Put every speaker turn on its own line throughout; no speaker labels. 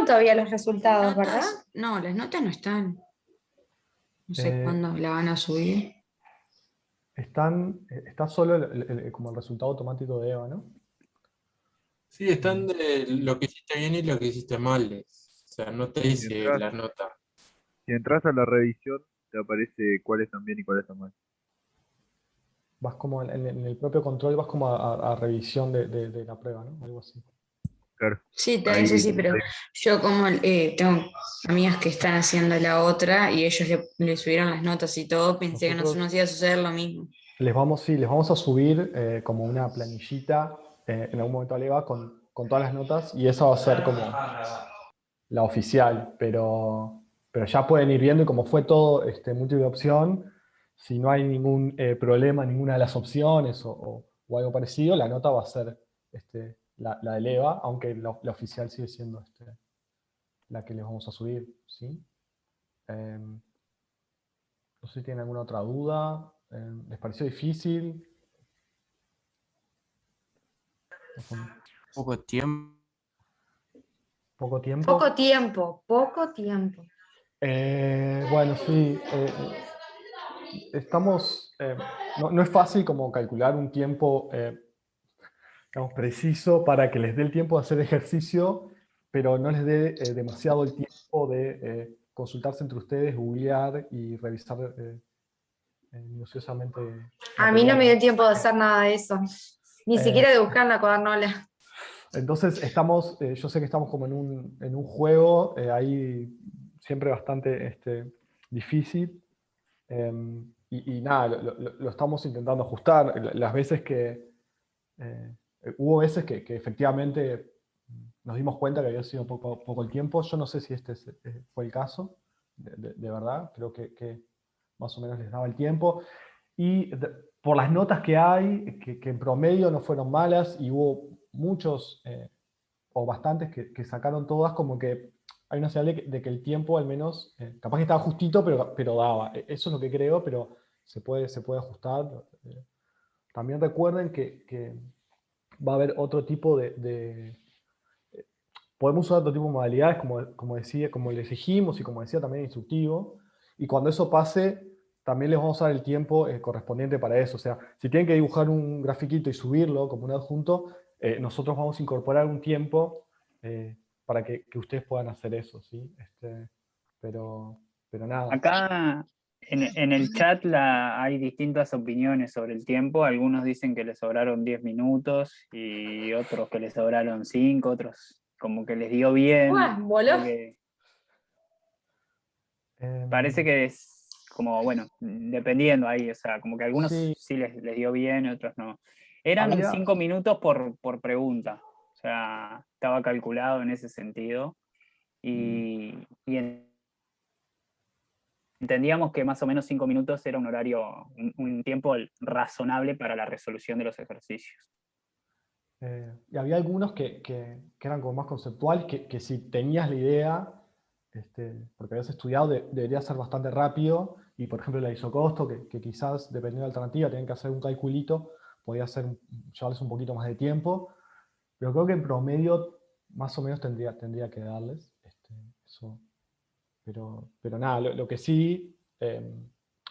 todavía los resultados, ¿verdad?
No, las notas no están. No sé
Eh,
cuándo la van a subir.
está solo como el resultado automático de EVA, ¿no?
Sí, están de lo que hiciste bien y lo que hiciste mal. O sea, no te dice
Mientras,
la nota.
si entras a la revisión, te aparece cuáles están bien y cuáles están mal.
Vas como en el propio control, vas como a revisión de la prueba, ¿no? Algo así.
Claro.
Sí,
Ahí,
eso sí, pero
ahí.
yo como tengo amigas que están haciendo la otra y ellos le subieron las notas y todo, pensé que
Nosotros
nos iba a suceder lo mismo.
les vamos a subir como una planillita en algún momento al EVA con todas las notas y esa va a ser como la oficial, pero ya pueden ir viendo y como fue todo múltiple opción, si no hay ningún problema en ninguna de las opciones o algo parecido, la nota va a ser la del EVA, aunque la oficial sigue siendo la que les vamos a subir, ¿sí? No sé si tienen alguna otra duda. ¿Les pareció difícil?
Poco tiempo.
¿Poco tiempo?
Poco tiempo, poco tiempo.
Bueno, sí. No es fácil como calcular un tiempo digamos, preciso para que les dé el tiempo de hacer ejercicio, pero no les dé demasiado el tiempo de consultarse entre ustedes, googlear y revisar minuciosamente.
A mí no me dio
material.
tiempo de hacer nada de eso. Ni siquiera de buscar en la cuadernola.
Entonces yo sé que estamos como en un juego ahí siempre bastante difícil. Y nada, lo estamos intentando ajustar. Las veces eh, hubo veces que efectivamente nos dimos cuenta que había sido poco el tiempo. Yo no sé si fue el caso, de verdad. Creo que más o menos les daba el tiempo. Y por las notas que hay, que en promedio no fueron malas, y hubo muchos o bastantes que sacaron todas, como que hay una señal de que el tiempo al menos, capaz que estaba justito, pero daba. Eso es lo que creo, pero se puede ajustar. También recuerden que va a haber otro tipo podemos usar otro tipo de modalidades, como les dijimos y como decía también el instructivo, y cuando eso pase, también les vamos a dar el tiempo correspondiente para eso. O sea, si tienen que dibujar un grafiquito y subirlo como un adjunto, nosotros vamos a incorporar un tiempo para que ustedes puedan hacer eso, ¿sí? Pero nada.
Acá en el chat hay distintas opiniones sobre el tiempo. Algunos dicen que les sobraron 10 minutos y otros que les sobraron 5, otros como que les dio bien.
Voló.
Parece que es como, bueno, dependiendo ahí, o sea, como que algunos sí les dio bien, otros no. Eran 5 minutos por pregunta, o sea, estaba calculado en ese sentido. Y entendíamos que más o menos 5 minutos era un horario, un tiempo razonable para la resolución de los ejercicios.
Y había algunos que eran como más conceptuales, que si tenías la idea, porque habías estudiado, debería ser bastante rápido, y por ejemplo la isocosto, que quizás dependiendo de la alternativa, tienen que hacer un calculito, podía llevarles un poquito más de tiempo, pero creo que en promedio más o menos tendría que darles eso. Pero nada, lo que sí,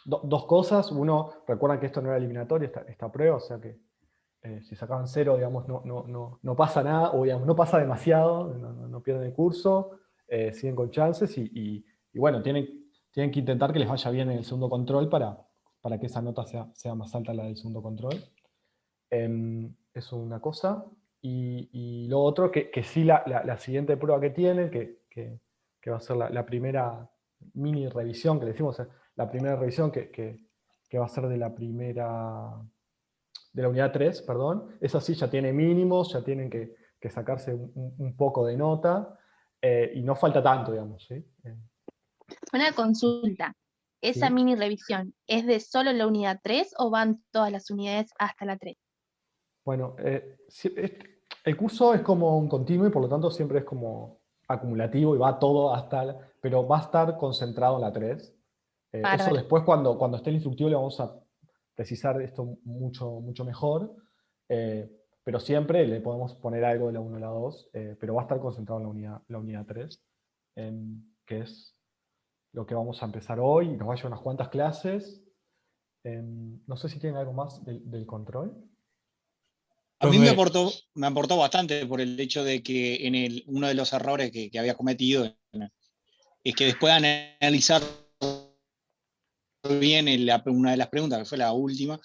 dos cosas. Uno, recuerdan que esto no era eliminatorio, esta prueba, o sea que si sacaban 0, digamos, no pasa nada, o digamos, no pasa demasiado, no pierden el curso, siguen con chances y bueno, tienen que intentar que les vaya bien en el segundo control para que esa nota sea más alta la del segundo control. Eso es una cosa. Y lo otro, que sí la siguiente prueba que tienen, que va a ser la primera mini revisión que le decimos, la primera revisión que va a ser de la unidad 3, perdón, esa sí ya tiene mínimos, ya tienen que sacarse un poco de nota, y no falta tanto, digamos, ¿sí?
Una consulta. ¿Esa
Sí.
mini revisión es de solo la unidad 3 o van todas las unidades hasta la 3?
Bueno, el curso es como un continuo y por lo tanto siempre es como acumulativo y va todo pero va a estar concentrado en la 3. Eso después cuando esté el instructivo le vamos a precisar esto mucho, mucho mejor. pero siempre le podemos poner algo de la 1 a la 2, pero va a estar concentrado en la unidad 3, que es lo que vamos a empezar hoy. Nos va a llevar unas cuantas clases. No sé si tienen algo más del control.
A mí me aportó bastante por el hecho de que uno de los errores que había cometido es que después de analizar bien una de las preguntas, que fue la última,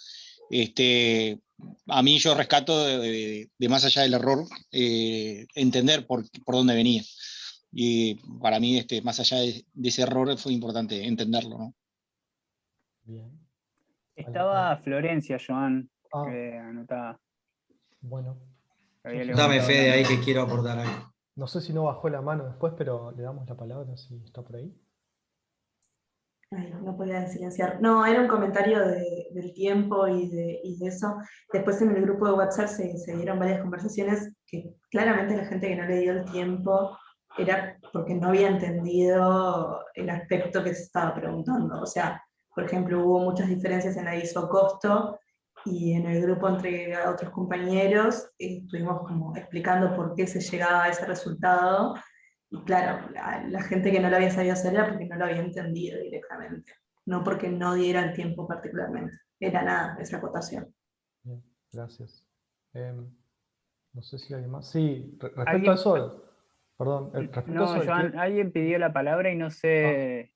a mí yo rescato de más allá del error, entender por dónde venía. Y para mí, más allá de ese error, fue importante entenderlo, ¿no?
Bien.
Estaba Florencia, Joan,
Ah,
anotada.
bueno.
Había
Dame
levantado
fe
la
de ahí
mano.
que quiero aportar algo.
No sé si no bajó la mano después, pero le damos la palabra si está por ahí.
Ay, no podía silenciar. No, era un comentario del tiempo y de eso. Después en el grupo de WhatsApp se dieron varias conversaciones que claramente la gente que no le dio el tiempo era porque no había entendido el aspecto que se estaba preguntando. O sea, por ejemplo, hubo muchas diferencias en la ISO-costo y en el grupo entre otros compañeros estuvimos como explicando por qué se llegaba a ese resultado. Y claro, la gente que no lo había sabido hacer era porque no lo había entendido directamente, no porque no diera el tiempo particularmente. Era nada, esa acotación.
Bien, gracias. No sé si hay más. Sí, respecto a
¿Alguien?
eso, perdón, respecto
No,
a eso del
Joan,
tiempo.
alguien pidió la palabra y no sé,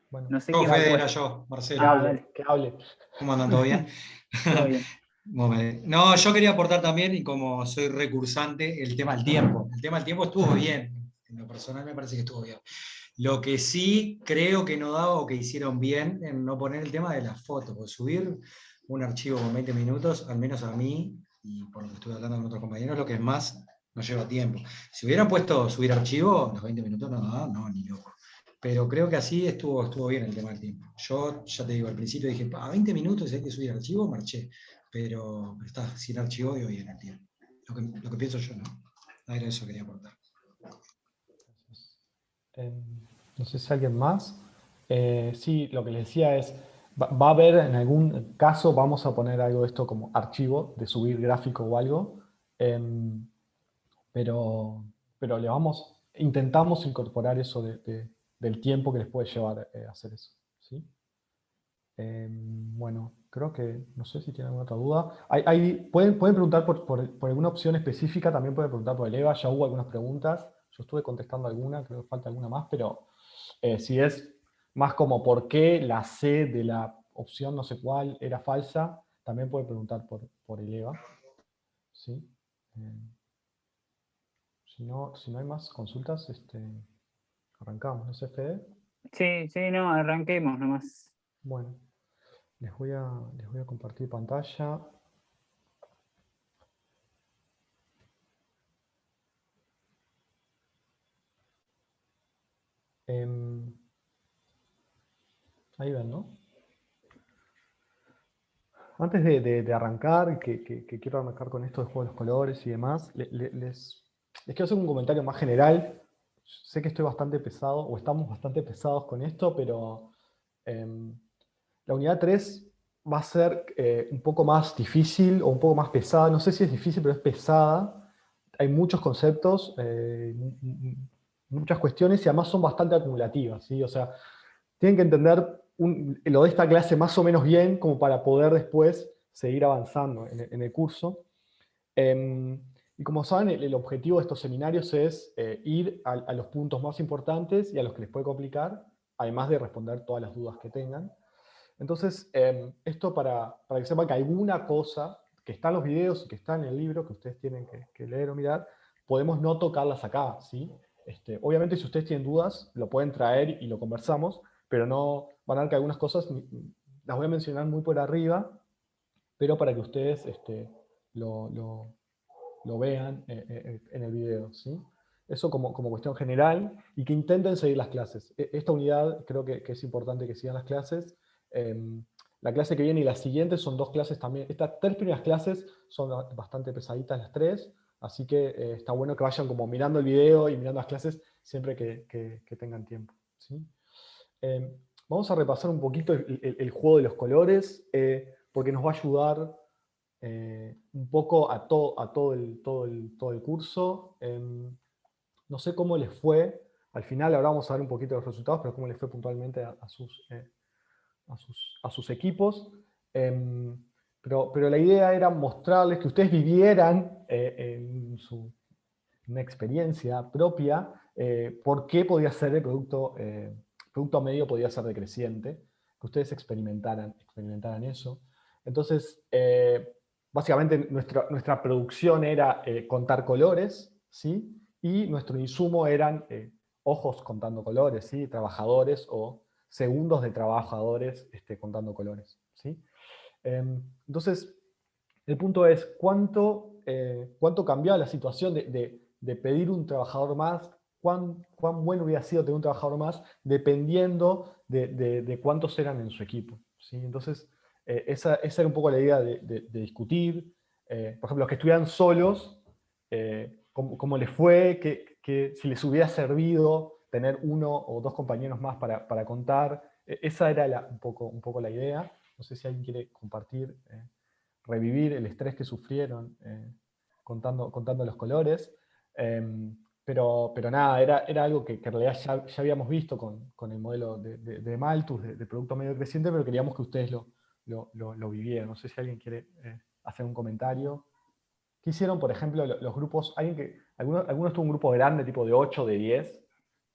Bueno,
no sé
No,
quién
Fede,
fue.
era yo,
que
Marcelo.
hable,
Dale,
que hable.
¿Cómo andan? ¿Todo bien?
todo bien.
No, yo quería aportar también, y como soy recursante, el tema del tiempo. El tema del tiempo estuvo bien. En lo personal me parece que estuvo bien. Lo que sí creo que no daba o que hicieron bien en no poner el tema de las fotos, porque subir un archivo con 20 minutos, al menos a mí, y por lo que estuve hablando con otros compañeros, lo que es más, nos lleva tiempo. Si hubieran puesto subir archivo, los 20 minutos no, ni loco. Pero creo que así estuvo bien el tema del tiempo. Yo ya te digo, al principio dije, a 20 minutos hay que subir archivo, marché. Pero está sin archivo y hoy en el tiempo. Lo que pienso yo, ¿no? Era eso que quería aportar.
No sé si alguien más. Sí, lo que les decía es, va a haber en algún caso, vamos a poner algo de esto como archivo, de subir gráfico o algo, pero intentamos incorporar eso del tiempo que les puede llevar hacer eso. ¿Sí? Bueno, creo que, no sé si tienen alguna otra duda. Pueden preguntar por alguna opción específica, también pueden preguntar por el EVA, ya hubo algunas preguntas, yo estuve contestando alguna, creo que falta alguna más, pero si es más como por qué la C de la opción no sé cuál era falsa, también pueden preguntar por el EVA. ¿Sí? Si no hay más consultas, arrancamos, ¿no sé, Fede?
Sí, no, arranquemos nomás.
Bueno, les voy a compartir pantalla. Ahí ven, ¿no? Antes de arrancar, que quiero arrancar con esto del juego de los colores y demás, les quiero hacer un comentario más general. Sé que estoy bastante pesado, o estamos bastante pesados con esto, pero la unidad 3 va a ser un poco más difícil o un poco más pesada. No sé si es difícil, pero es pesada. Hay muchos conceptos, muchas cuestiones, y además son bastante acumulativas, ¿sí? O sea, tienen que entender lo de esta clase más o menos bien como para poder después seguir avanzando en el curso. Y como saben, el objetivo de estos seminarios es ir a los puntos más importantes y a los que les puede complicar, además de responder todas las dudas que tengan. Entonces, esto para que sepan que alguna cosa que está en los videos y que está en el libro, que ustedes tienen que leer o mirar, podemos no tocarlas acá, ¿sí? Obviamente, si ustedes tienen dudas, lo pueden traer y lo conversamos, pero no van a ver que algunas cosas las voy a mencionar muy por arriba, pero para que ustedes lo vean en el video, ¿sí? Eso como cuestión general, y que intenten seguir las clases. Esta unidad creo que es importante que sigan las clases. La clase que viene y la siguiente son 2 clases también. Estas 3 primeras clases son bastante pesaditas las 3, así que está bueno que vayan como mirando el video y mirando las clases siempre que tengan tiempo, ¿sí? Vamos a repasar un poquito el juego de los colores, porque nos va a ayudar un poco a todo el curso. No sé cómo les fue. Al final ahora vamos a ver un poquito los resultados, pero cómo les fue puntualmente a sus equipos. Pero la idea era mostrarles que ustedes vivieran una experiencia propia, por qué podía ser el producto medio podía ser decreciente, que ustedes experimentaran eso. Entonces, básicamente nuestra producción era contar colores, ¿sí? Y nuestro insumo eran ojos contando colores, ¿sí? Trabajadores o segundos de trabajadores contando colores, ¿sí? Entonces, el punto es cuánto cambiaba la situación de pedir un trabajador más, cuán bueno hubiera sido tener un trabajador más, dependiendo de cuántos eran en su equipo, ¿sí? Entonces, esa era un poco la idea de discutir. Por ejemplo, los que estudian solos, cómo les fue, que si les hubiera servido tener uno o dos compañeros más para contar. Esa era un poco la idea. No sé si alguien quiere compartir, revivir el estrés que sufrieron contando los colores. Pero nada, era algo que en realidad ya habíamos visto con el modelo de Malthus, de producto medio creciente, pero queríamos que ustedes lo vivieran. No sé si alguien quiere hacer un comentario. ¿Qué hicieron, por ejemplo, los grupos? ¿Algunos tuvo un grupo grande, tipo de 8, de 10?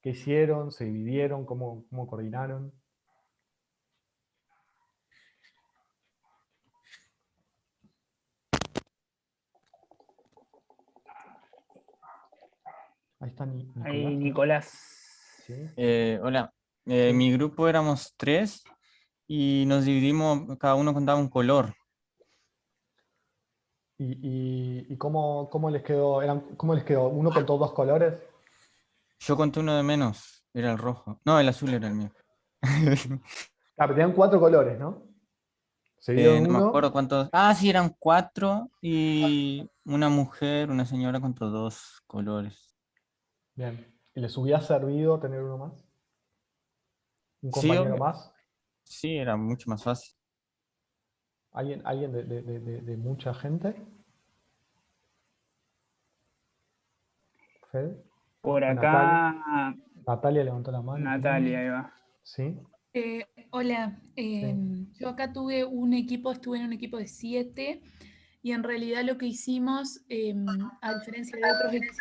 ¿Qué hicieron? ¿Se dividieron? ¿Cómo coordinaron? Ahí está Nicolás.
Ahí Nicolás.
¿Sí?
Hola, mi grupo éramos 3 y nos dividimos, cada uno contaba un color.
¿Y cómo les quedó? ¿Cómo les quedó? ¿Uno contó 2 colores?
Yo conté uno de menos, era el rojo. No, el azul era el mío.
Pero tenían 4 colores, ¿no? Se dieron
No me
uno.
acuerdo cuántos. Ah, sí, eran 4 y una mujer, una señora contó 2 colores.
Bien. ¿Y les hubiera servido tener uno más? ¿Un
Sí,
compañero
obvio.
más?
Sí, era mucho más fácil.
¿Alguien de mucha gente? ¿Fede?
Por
Natalia.
acá,
Natalia levantó la mano.
Natalia, ahí va.
¿Sí?
Hola, yo acá estuve en un equipo de 7 y en realidad lo que hicimos, a diferencia de otros equipos,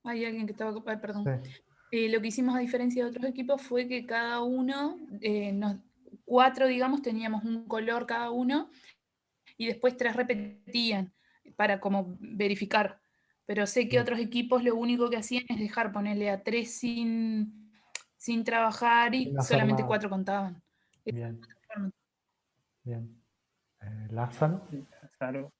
hay alguien que estaba, perdón. Lo que hicimos a diferencia de otros equipos fue que cada uno, 4 digamos, teníamos un color cada uno y después 3 repetían para como verificar. Pero sé que otros equipos lo único que hacían es dejar ponerle a 3 sin trabajar y
Sin hacer
solamente
nada.
4 contaban.
Bien. Bien. Lázaro.
Lázaro.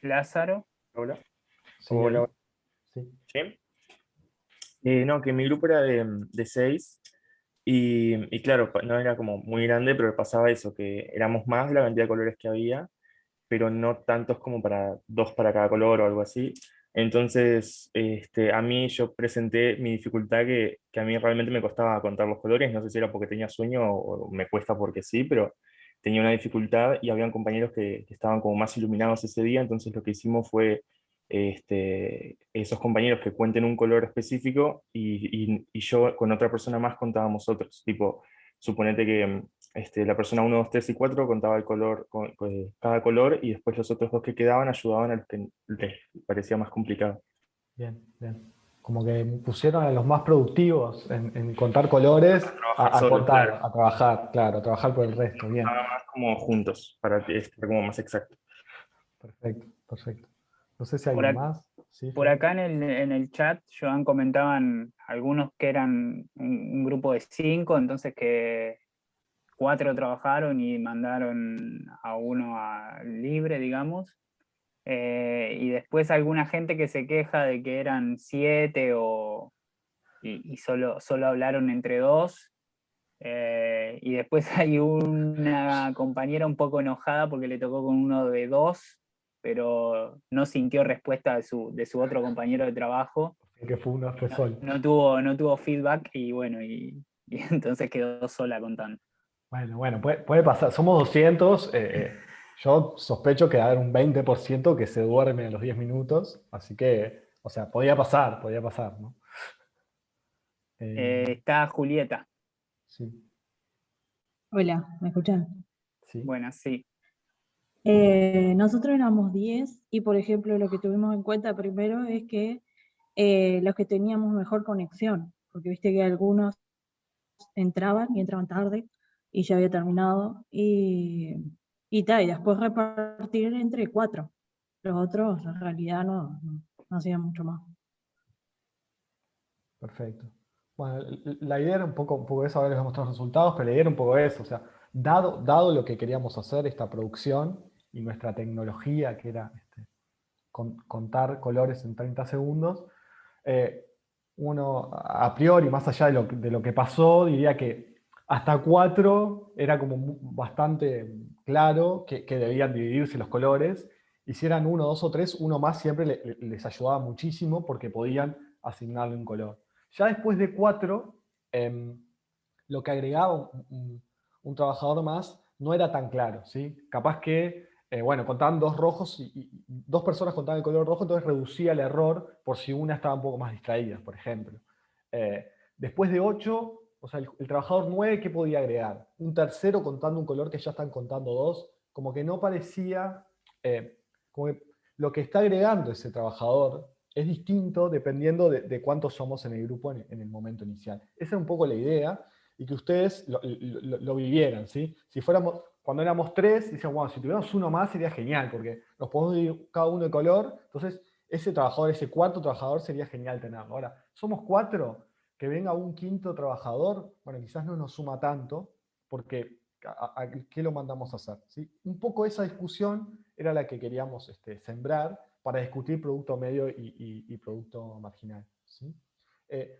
Lázaro.
Hola.
Sí,
Hola.
ahí. Sí.
¿Sí? No, que mi grupo era de 6 y claro, no era como muy grande, pero pasaba eso, que éramos más de la cantidad de colores que había, pero no tantos como para 2 para cada color o algo así. Entonces, a mí yo presenté mi dificultad que a mí realmente me costaba contar los colores, no sé si era porque tenía sueño o me cuesta porque sí, pero tenía una dificultad y habían compañeros que estaban como más iluminados ese día, entonces lo que hicimos fue esos compañeros que cuenten un color específico y yo con otra persona más contábamos otros, tipo, suponete que la persona 1, 2, 3 y 4 contaba el color, cada color y después los otros 2 que quedaban ayudaban a los que les parecía más complicado.
Bien, bien. Como que pusieron a los más productivos en contar colores a
solos,
contar,
claro.
a trabajar, claro, a trabajar por el resto. Bien.
Nada más como juntos, para estar como más exacto.
Perfecto, perfecto. No sé si
Por,
alguien más. Sí,
por
Fede.
acá en el chat, Joan, comentaban algunos que eran un grupo de 5, entonces que 4 trabajaron y mandaron a uno libre, digamos. Y después alguna gente que se queja de que eran 7 y solo hablaron entre 2. Y después hay una compañera un poco enojada porque le tocó con uno de 2, pero no sintió respuesta de su otro compañero de trabajo.
Que fue un estresol.
No tuvo feedback y bueno, y entonces quedó sola contando.
Bueno, puede pasar. Somos 200. Yo sospecho que va a haber un 20% que se duerme a los 10 minutos. Así que, o sea, podía pasar, ¿no?
Está Julieta.
Sí.
Hola, ¿me escuchan?
Sí.
Bueno, sí.
Nosotros éramos 10 y, por ejemplo, lo que tuvimos en cuenta primero es que los que teníamos mejor conexión, porque viste que algunos entraban y entraban tarde y ya había terminado y después repartir entre 4. Los otros en realidad no hacían mucho más.
Perfecto. Bueno, la idea era un poco eso, ahora les voy a mostrar los resultados, pero la idea era un poco eso, o sea, dado lo que queríamos hacer, esta producción y nuestra tecnología, que era contar colores en 30 segundos, uno a priori, más allá de lo que pasó, diría que hasta 4 era como bastante claro que debían dividirse los colores, y si eran 1, 2 o 3, uno más siempre les ayudaba muchísimo porque podían asignarle un color. Ya después de 4, lo que agregaba un trabajador más no era tan claro, ¿sí? Capaz que, bueno, contaban 2 rojos y 2 personas contaban el color rojo, entonces reducía el error por si una estaba un poco más distraída, por ejemplo. Después de 8, o sea, el trabajador 9, ¿qué podía agregar? Un tercero contando un color que ya están contando 2, como que no parecía, como que lo que está agregando ese trabajador es distinto dependiendo de cuántos somos en el grupo en el momento inicial. Esa es un poco la idea, y que ustedes lo vivieran, ¿sí? Si fuéramos, cuando éramos 3, decían, bueno, si tuviéramos uno más sería genial, porque nos podemos dividir cada uno de color, entonces ese trabajador, ese cuarto trabajador sería genial tenerlo. Ahora, somos 4, que venga un quinto trabajador, bueno, quizás no nos suma tanto, porque ¿a qué lo mandamos a hacer? ¿Sí? Un poco esa discusión era la que queríamos sembrar para discutir producto medio y producto marginal, ¿sí?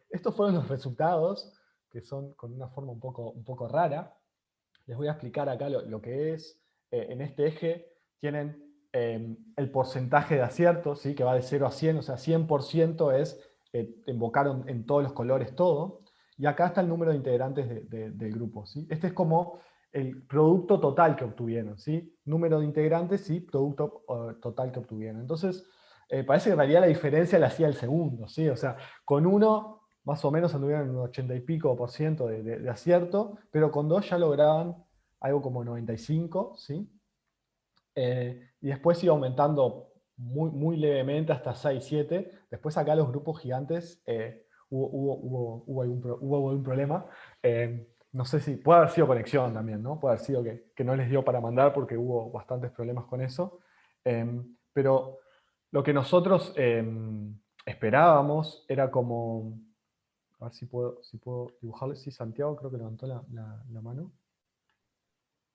Estos fueron los resultados, que son con una forma un poco rara. Les voy a explicar acá lo que es. En este eje tienen el porcentaje de acierto, ¿sí? Que va de 0 a 100, o sea, 100% es invocaron en todos los colores todo. Y acá está el número de integrantes del grupo, ¿sí? Este es como el producto total que obtuvieron, ¿sí? Número de integrantes y producto total que obtuvieron. Entonces, parece que en realidad la diferencia la hacía el segundo, ¿sí? O sea, con uno más o menos anduvieron un 80 y pico % de acierto, pero con 2 ya lograban algo como 95, ¿sí? Y después iba aumentando muy levemente hasta 6, 7. Después acá los grupos gigantes hubo algún problema. No sé si puede haber sido conexión también, ¿no? Puede haber sido que no les dio para mandar porque hubo bastantes problemas con eso. Pero lo que nosotros esperábamos era como... A ver si puedo dibujarle. Sí, Santiago creo que levantó la mano.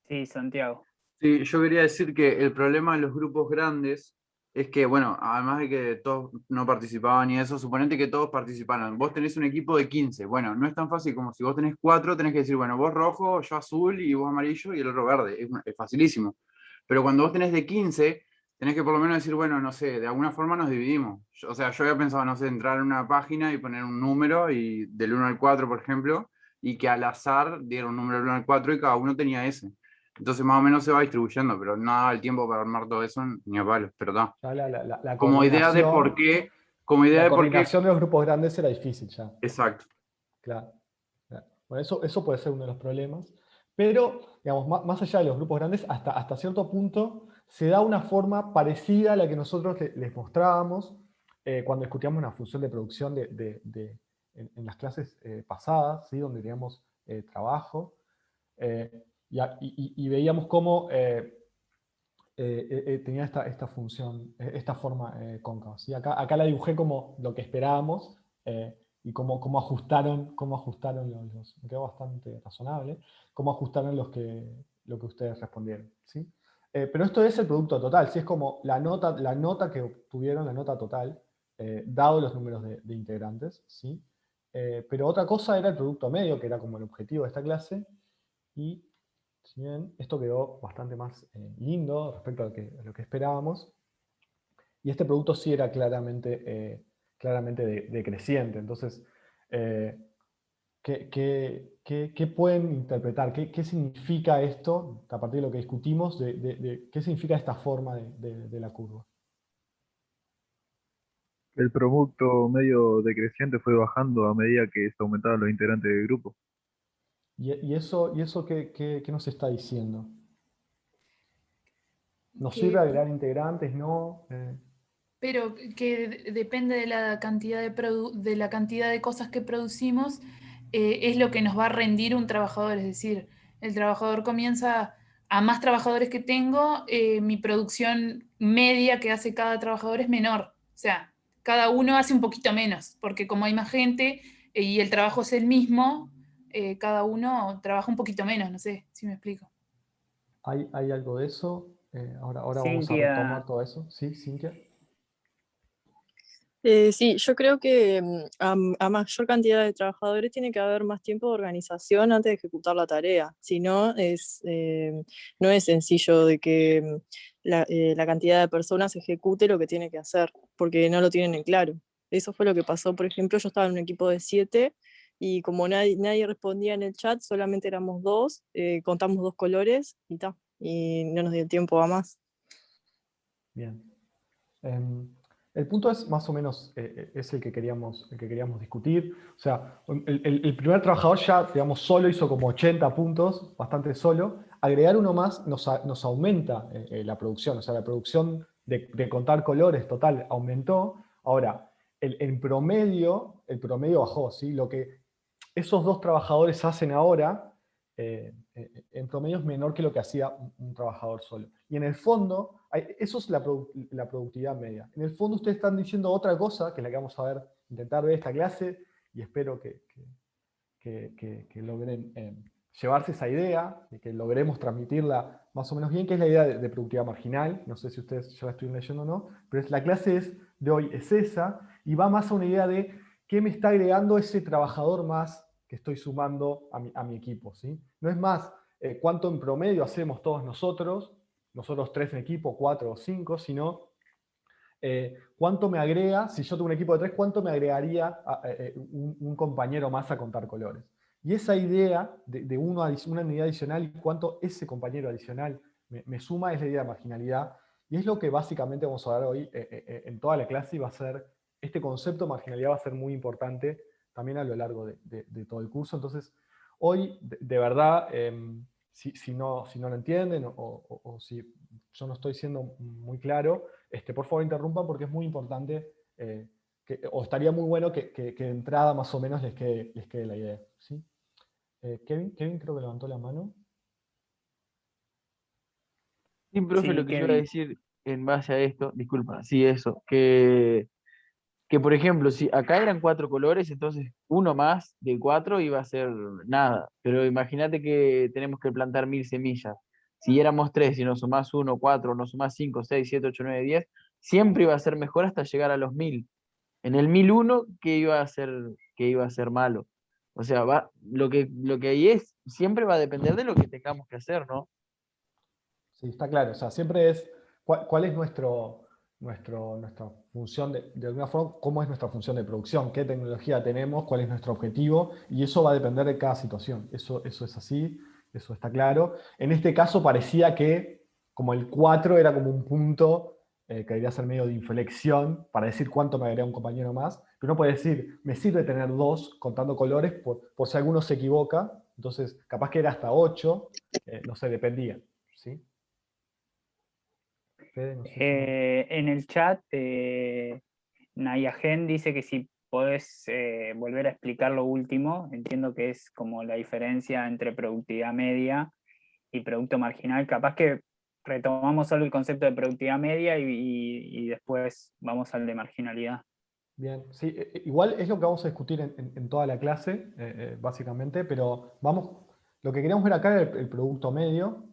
Sí, Santiago.
Sí, yo quería decir que el problema de los grupos grandes es que, bueno, además de que todos no participaban y eso, suponete que todos participaron. Vos tenés un equipo de 15. Bueno, no es tan fácil como si vos tenés 4, tenés que decir, bueno, vos rojo, yo azul y vos amarillo y el otro verde. Es facilísimo. Pero cuando vos tenés de 15, tenés que por lo menos decir, bueno, no sé, de alguna forma nos dividimos. O sea, yo había pensado, no sé, entrar en una página y poner un número y del 1 al 4, por ejemplo, y que al azar diera un número del 1 al 4 y cada uno tenía ese. Entonces más o menos se va distribuyendo, pero no daba el tiempo para armar todo eso ni a palos, pero está.
La
Como idea de por qué...
La coordinación de los grupos grandes era difícil ya.
Exacto.
Claro. Bueno, eso puede ser uno de los problemas. Pero, digamos, más allá de los grupos grandes, hasta cierto punto se da una forma parecida a la que nosotros les mostrábamos cuando discutíamos una función de producción en las clases pasadas, ¿sí? Donde teníamos trabajo. Y veíamos cómo tenía esta función, esta forma cóncava, ¿sí? Acá la dibujé como lo que esperábamos y cómo ajustaron los... Me quedó bastante razonable, cómo ajustaron lo que ustedes respondieron, ¿sí? Pero esto es el producto total, ¿sí? Es como la nota que obtuvieron, la nota total, dado los números de integrantes, ¿sí? Pero otra cosa era el producto medio, que era como el objetivo de esta clase, y si bien esto quedó bastante más lindo respecto a lo que esperábamos, Y este producto sí era claramente, decreciente. Entonces, ¿qué pueden interpretar? ¿Qué significa esto, a partir de lo que discutimos, qué significa esta forma de la curva?
El producto medio decreciente fue bajando a medida que se aumentaban los integrantes del grupo.
¿Y eso qué nos está diciendo? ¿Nos
Que-
sirve agregar integrantes? ¿No?
Pero que depende de la cantidad de la cantidad de cosas que producimos, es lo que nos va a rendir un trabajador. Es decir, el trabajador comienza, a más trabajadores que tengo, mi producción media que hace cada trabajador es menor. O sea, cada uno hace un poquito menos, porque como hay más gente y el trabajo es el mismo, cada uno trabaja un poquito menos. No sé si me explico.
¿Hay algo de eso? Ahora vamos a
Cintia.
retomar todo eso. ¿Sí, Cintia?
Sí, yo creo que a mayor cantidad de trabajadores tiene que haber más tiempo de organización antes de ejecutar la tarea. Si no, no es sencillo de que la cantidad de personas ejecute lo que tiene que hacer, porque no lo tienen en claro. Eso fue lo que pasó, por ejemplo, yo estaba en un equipo de 7 y como nadie respondía en el chat, solamente éramos 2, contamos 2 colores y ta, y no nos dio tiempo a más.
Bien. El punto es más o menos es el que queríamos discutir. O sea, el primer trabajador ya, digamos, solo hizo como 80 puntos, bastante solo. Agregar uno más nos aumenta la producción. O sea, la producción de contar colores total aumentó. Ahora, el promedio bajó, ¿sí? Lo que esos 2 trabajadores hacen ahora, en promedio es menor que lo que hacía un trabajador solo. Y en el fondo, eso es la productividad media. En el fondo ustedes están diciendo otra cosa, que es la que vamos a ver, intentar ver esta clase, y espero que logren llevarse esa idea, y que logremos transmitirla más o menos bien, que es la idea de productividad marginal. No sé si ustedes ya la estuvieron leyendo o no, pero la clase de hoy es esa, y va más a una idea de qué me está agregando ese trabajador más que estoy sumando a mi equipo, ¿sí? No es más cuánto en promedio hacemos todos nosotros 3 en equipo, 4 o 5, sino cuánto me agrega, si yo tengo un equipo de 3, cuánto me agregaría un compañero más a contar colores. Y esa idea de una unidad adicional y cuánto ese compañero adicional me suma es la idea de marginalidad. Y es lo que básicamente vamos a ver hoy en toda la clase, y va a ser, este concepto de marginalidad va a ser muy importante también a lo largo de todo el curso. Entonces, hoy, de verdad, si no lo entienden o si yo no estoy siendo muy claro, por favor interrumpan, porque es muy importante, o estaría muy bueno que de entrada más o menos les quede la idea. ¿Sí? Kevin creo que levantó la mano.
Sí, profe,
Sí,
lo que yo iba a
Kevin.
decir en base a esto, disculpa, sí, eso, que por ejemplo, si acá eran 4 colores, entonces uno más de 4 iba a ser nada, pero imagínate que tenemos que plantar 1000 semillas. Si éramos 3 y nos sumás 1, 4, nos sumás 5, 6, 7, 8, 9, 10, siempre iba a ser mejor hasta llegar a los 1000. En el 1001, ¿qué iba a ser, qué iba a ser malo? O sea, lo que ahí es, siempre va a depender de lo que tengamos que hacer, ¿no?
Sí, está claro. O sea, siempre es cuál es nuestra función, de alguna forma, cómo es nuestra función de producción, qué tecnología tenemos, cuál es nuestro objetivo, y eso va a depender de cada situación. Eso es así, eso está claro. En este caso parecía que como el 4 era como un punto que debería ser medio de inflexión para decir cuánto me agrega un compañero más, pero no puede decir, me sirve tener 2 contando colores por si alguno se equivoca, entonces capaz que era hasta 8, no sé, dependía. ¿Sí?
En el chat, Nayagen dice que si podés volver a explicar lo último. Entiendo que es como la diferencia entre productividad media y producto marginal. Capaz que retomamos solo el concepto de productividad media y después vamos al de marginalidad.
Bien, sí, igual es lo que vamos a discutir en toda la clase, básicamente, pero lo que queríamos ver acá era el producto medio.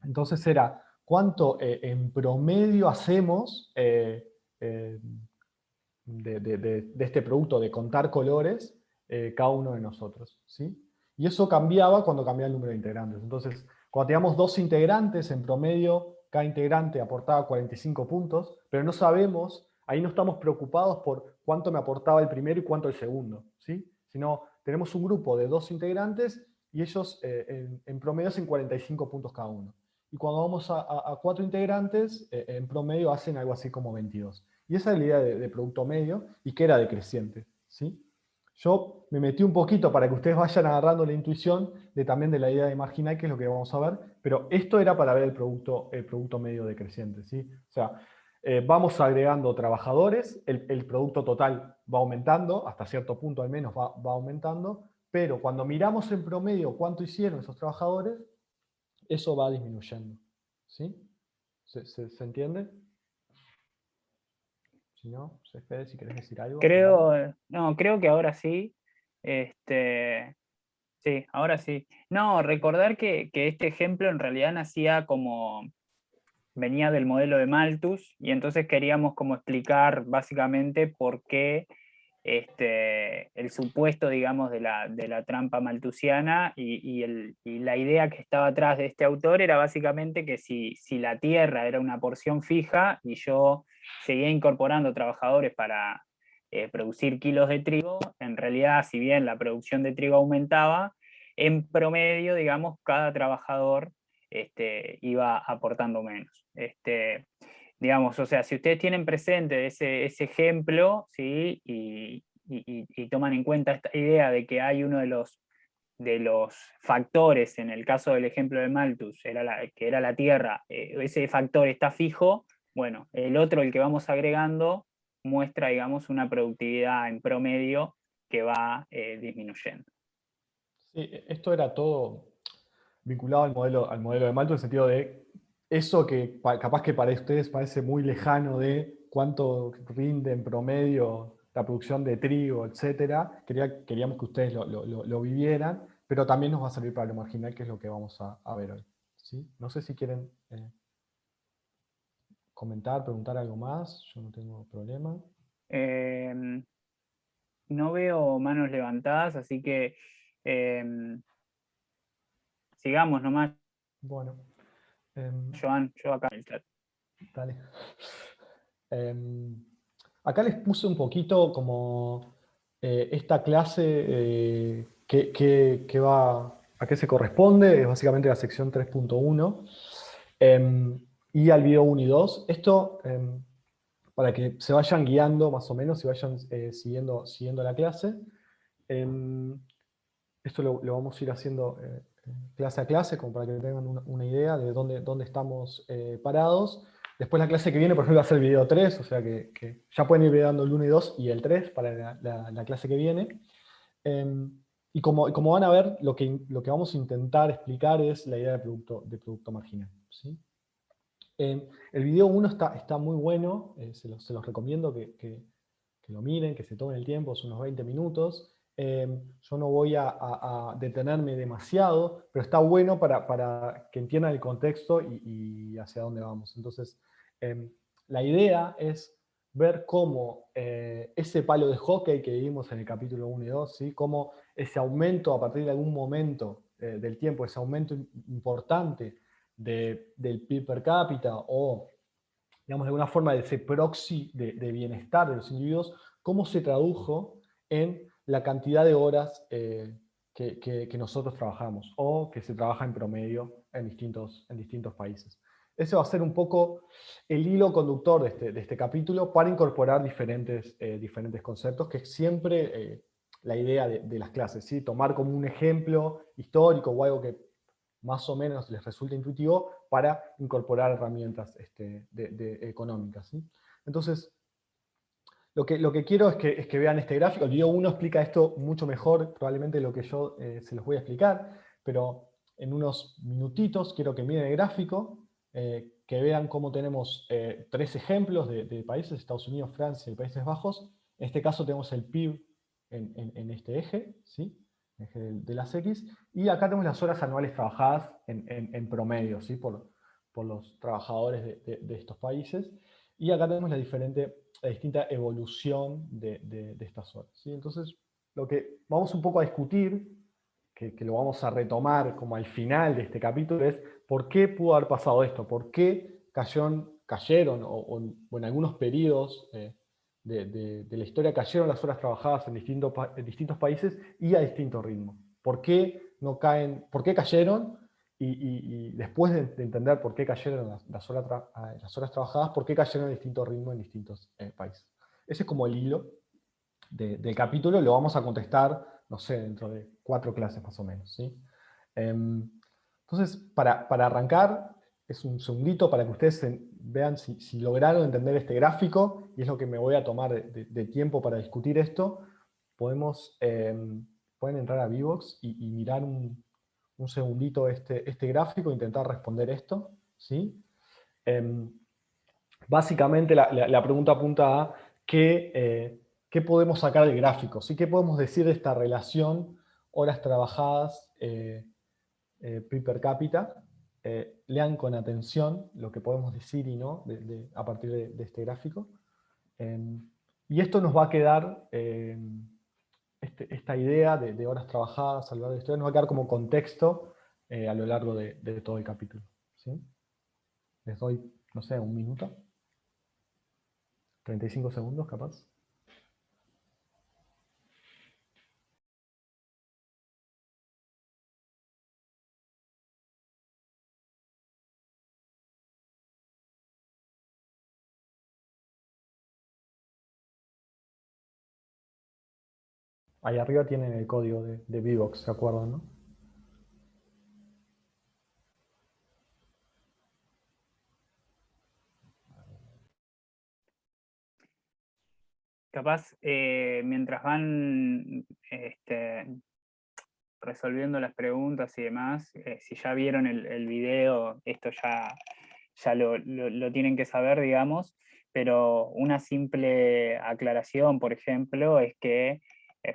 Entonces era cuánto en promedio hacemos de este producto de contar colores cada uno de nosotros, ¿sí? Y eso cambiaba cuando cambiaba el número de integrantes. Entonces, cuando teníamos 2 integrantes, en promedio cada integrante aportaba 45 puntos, pero no sabemos, ahí no estamos preocupados por cuánto me aportaba el primero y cuánto el segundo, ¿sí? Sino tenemos un grupo de 2 integrantes y ellos en promedio hacen 45 puntos cada uno. Y cuando vamos a 4 integrantes, en promedio hacen algo así como 22. Y esa es la idea de producto medio y que era decreciente, ¿sí? Yo me metí un poquito para que ustedes vayan agarrando la intuición también de la idea de marginal, que es lo que vamos a ver, pero esto era para ver el producto medio decreciente, ¿sí? O sea, vamos agregando trabajadores, el producto total va aumentando, hasta cierto punto al menos va aumentando, pero cuando miramos en promedio cuánto hicieron esos trabajadores, eso va disminuyendo, ¿sí? ¿Se entiende? Si no, Fede, si querés decir algo.
Creo que ahora sí. Sí, ahora sí. No, recordar que este ejemplo en realidad nacía venía del modelo de Malthus, y entonces queríamos como explicar básicamente por qué el supuesto, digamos, de la trampa malthusiana y la idea que estaba atrás de este autor era básicamente que si la tierra era una porción fija y yo seguía incorporando trabajadores para producir kilos de trigo, en realidad, si bien la producción de trigo aumentaba, en promedio, digamos, cada trabajador iba aportando menos. Digamos, o sea, si ustedes tienen presente ese ejemplo, ¿sí? y toman en cuenta esta idea de que hay uno de los factores, en el caso del ejemplo de Malthus, que era la tierra, ese factor está fijo, bueno, el otro, el que vamos agregando, muestra, digamos, una productividad en promedio que va disminuyendo.
Sí, esto era todo vinculado al modelo de Malthus, en el sentido de eso que capaz que para ustedes parece muy lejano de cuánto rinde en promedio la producción de trigo, etc. Queríamos que ustedes lo vivieran, pero también nos va a servir para lo marginal, que es lo que vamos a ver hoy, ¿sí? No sé si quieren comentar, preguntar algo más, yo no tengo problema.
No veo manos levantadas, así que sigamos nomás.
Bueno.
Joan, yo acá en el chat.
Dale. Acá les puse un poquito como esta clase que va, a qué se corresponde, es básicamente la sección 3.1 y al video 1 y 2. Esto para que se vayan guiando más o menos y vayan siguiendo la clase. Esto lo vamos a ir haciendo clase a clase, como para que tengan una idea de dónde estamos parados. Después la clase que viene, por ejemplo, va a ser el video 3, o sea que ya pueden ir dando el 1 y 2 y el 3 para la clase que viene. Y como van a ver, lo que vamos a intentar explicar es la idea de producto marginal, ¿sí? El video 1 está muy bueno, se los recomiendo que lo miren, que se tomen el tiempo, son unos 20 minutos. Yo no voy a detenerme demasiado, pero está bueno para que entiendan el contexto y hacia dónde vamos. Entonces, la idea es ver cómo ese palo de hockey que vimos en el capítulo 1 y 2, ¿sí? Cómo ese aumento a partir de algún momento del tiempo, ese aumento importante del PIB per cápita o, digamos, de alguna forma de ese proxy de bienestar de los individuos, cómo se tradujo en la cantidad de horas que nosotros trabajamos o que se trabaja en promedio en distintos países. Ese va a ser un poco el hilo conductor de este capítulo para incorporar diferentes conceptos, que es siempre la idea de las clases, ¿sí? Tomar como un ejemplo histórico o algo que más o menos les resulta intuitivo para incorporar herramientas económicas, ¿sí? Entonces, lo que quiero es que vean este gráfico. El video 1 explica esto mucho mejor, probablemente lo que yo se los voy a explicar, pero en unos minutitos quiero que miren el gráfico, que vean cómo tenemos 3 ejemplos de países, Estados Unidos, Francia y Países Bajos. En este caso tenemos el PIB en este eje, ¿sí? Eje de las X, y acá tenemos las horas anuales trabajadas en promedio, ¿sí? por los trabajadores de estos países, y acá tenemos la distinta evolución de estas horas, ¿sí? Entonces, lo que vamos un poco a discutir, que lo vamos a retomar como al final de este capítulo, es por qué pudo haber pasado esto, por qué cayeron o en algunos periodos de la historia cayeron las horas trabajadas en distintos países y a distinto ritmo. ¿Por qué no caen? ¿Por qué cayeron? Y después de entender por qué cayeron las horas trabajadas, por qué cayeron a distinto ritmo en distintos países. Ese es como el hilo del capítulo, lo vamos a contestar, no sé, dentro de 4 clases más o menos, ¿sí? Entonces, para arrancar, es un segundito para que ustedes vean si lograron entender este gráfico, y es lo que me voy a tomar de tiempo para discutir esto. Pueden entrar a Vivox y mirar un segundito este gráfico e intentar responder esto, ¿sí? Básicamente la pregunta apunta a qué podemos sacar del gráfico, ¿sí? ¿Qué podemos decir de esta relación horas trabajadas PIB per cápita? Lean con atención lo que podemos decir y no a partir de este gráfico. Y esto nos va a quedar, esta idea de horas trabajadas a lo largo de la historia, nos va a quedar como contexto a lo largo de todo el capítulo, ¿sí? Les doy, no sé, un minuto. 35 segundos, capaz. Ahí arriba tienen el código de Vivox, ¿se acuerdan, no?
Capaz, mientras van resolviendo las preguntas y demás, si ya vieron el video, esto ya lo tienen que saber, digamos, pero una simple aclaración, por ejemplo, es que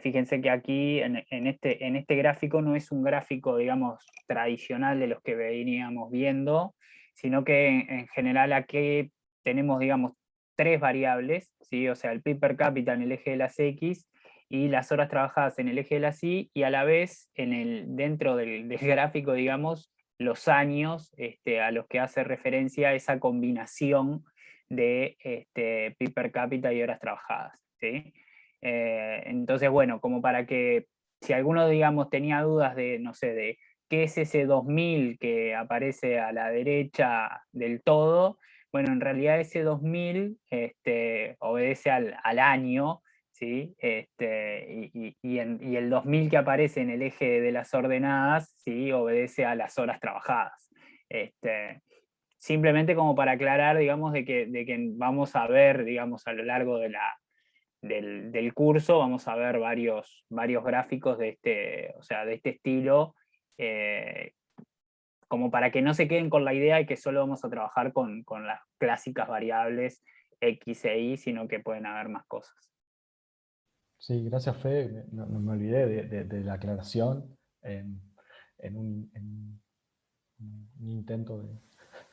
fíjense que aquí en este gráfico no es un gráfico, digamos, tradicional de los que veníamos viendo, sino que en general aquí tenemos, digamos, 3 variables, ¿sí? O sea, el PIB per cápita en el eje de las X y las horas trabajadas en el eje de las Y, y a la vez dentro del gráfico, digamos, los años a los que hace referencia esa combinación de PIB per cápita y horas trabajadas, ¿sí? Entonces, bueno, como para que si alguno, digamos, tenía dudas de, no sé, de qué es ese 2000 que aparece a la derecha del todo, bueno, en realidad ese 2000 obedece al año, ¿sí? Y el 2000 que aparece en el eje de las ordenadas, ¿sí? Obedece a las horas trabajadas. Simplemente como para aclarar, digamos, de que vamos a ver, digamos, a lo largo del curso, vamos a ver varios gráficos de este estilo, como para que no se queden con la idea de que solo vamos a trabajar con las clásicas variables X e Y, sino que pueden haber más cosas.
Sí, gracias, Fe. No me olvidé de la aclaración en un intento de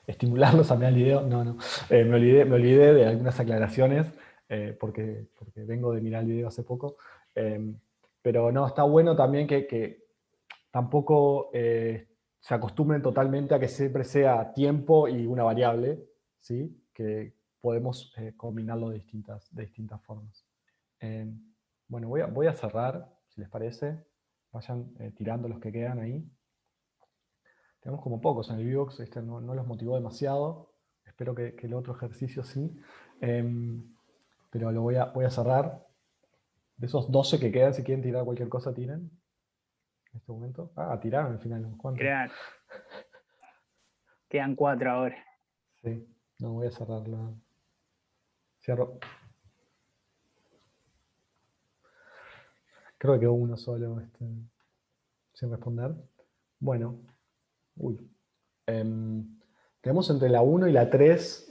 estimularlos a mirar el video. No. Me olvidé de algunas aclaraciones porque vengo de mirar el video hace poco. Pero no, está bueno también que tampoco se acostumbren totalmente a que siempre sea tiempo y una variable, ¿sí? Que podemos combinarlo de distintas formas. Bueno, voy a cerrar, si les parece. Vayan tirando los que quedan ahí. Tenemos como pocos en el Vivox, no los motivó demasiado. Espero que el otro ejercicio sí. Pero lo voy a cerrar. De esos 12 que quedan, si quieren tirar cualquier cosa, tiren. En este momento. Tiraron al final. ¿Cuántos?
Quedan 4 ahora.
Sí, no, voy a cerrarla. Cierro. Creo que quedó uno solo sin responder. Bueno. Tenemos entre la 1 y la 3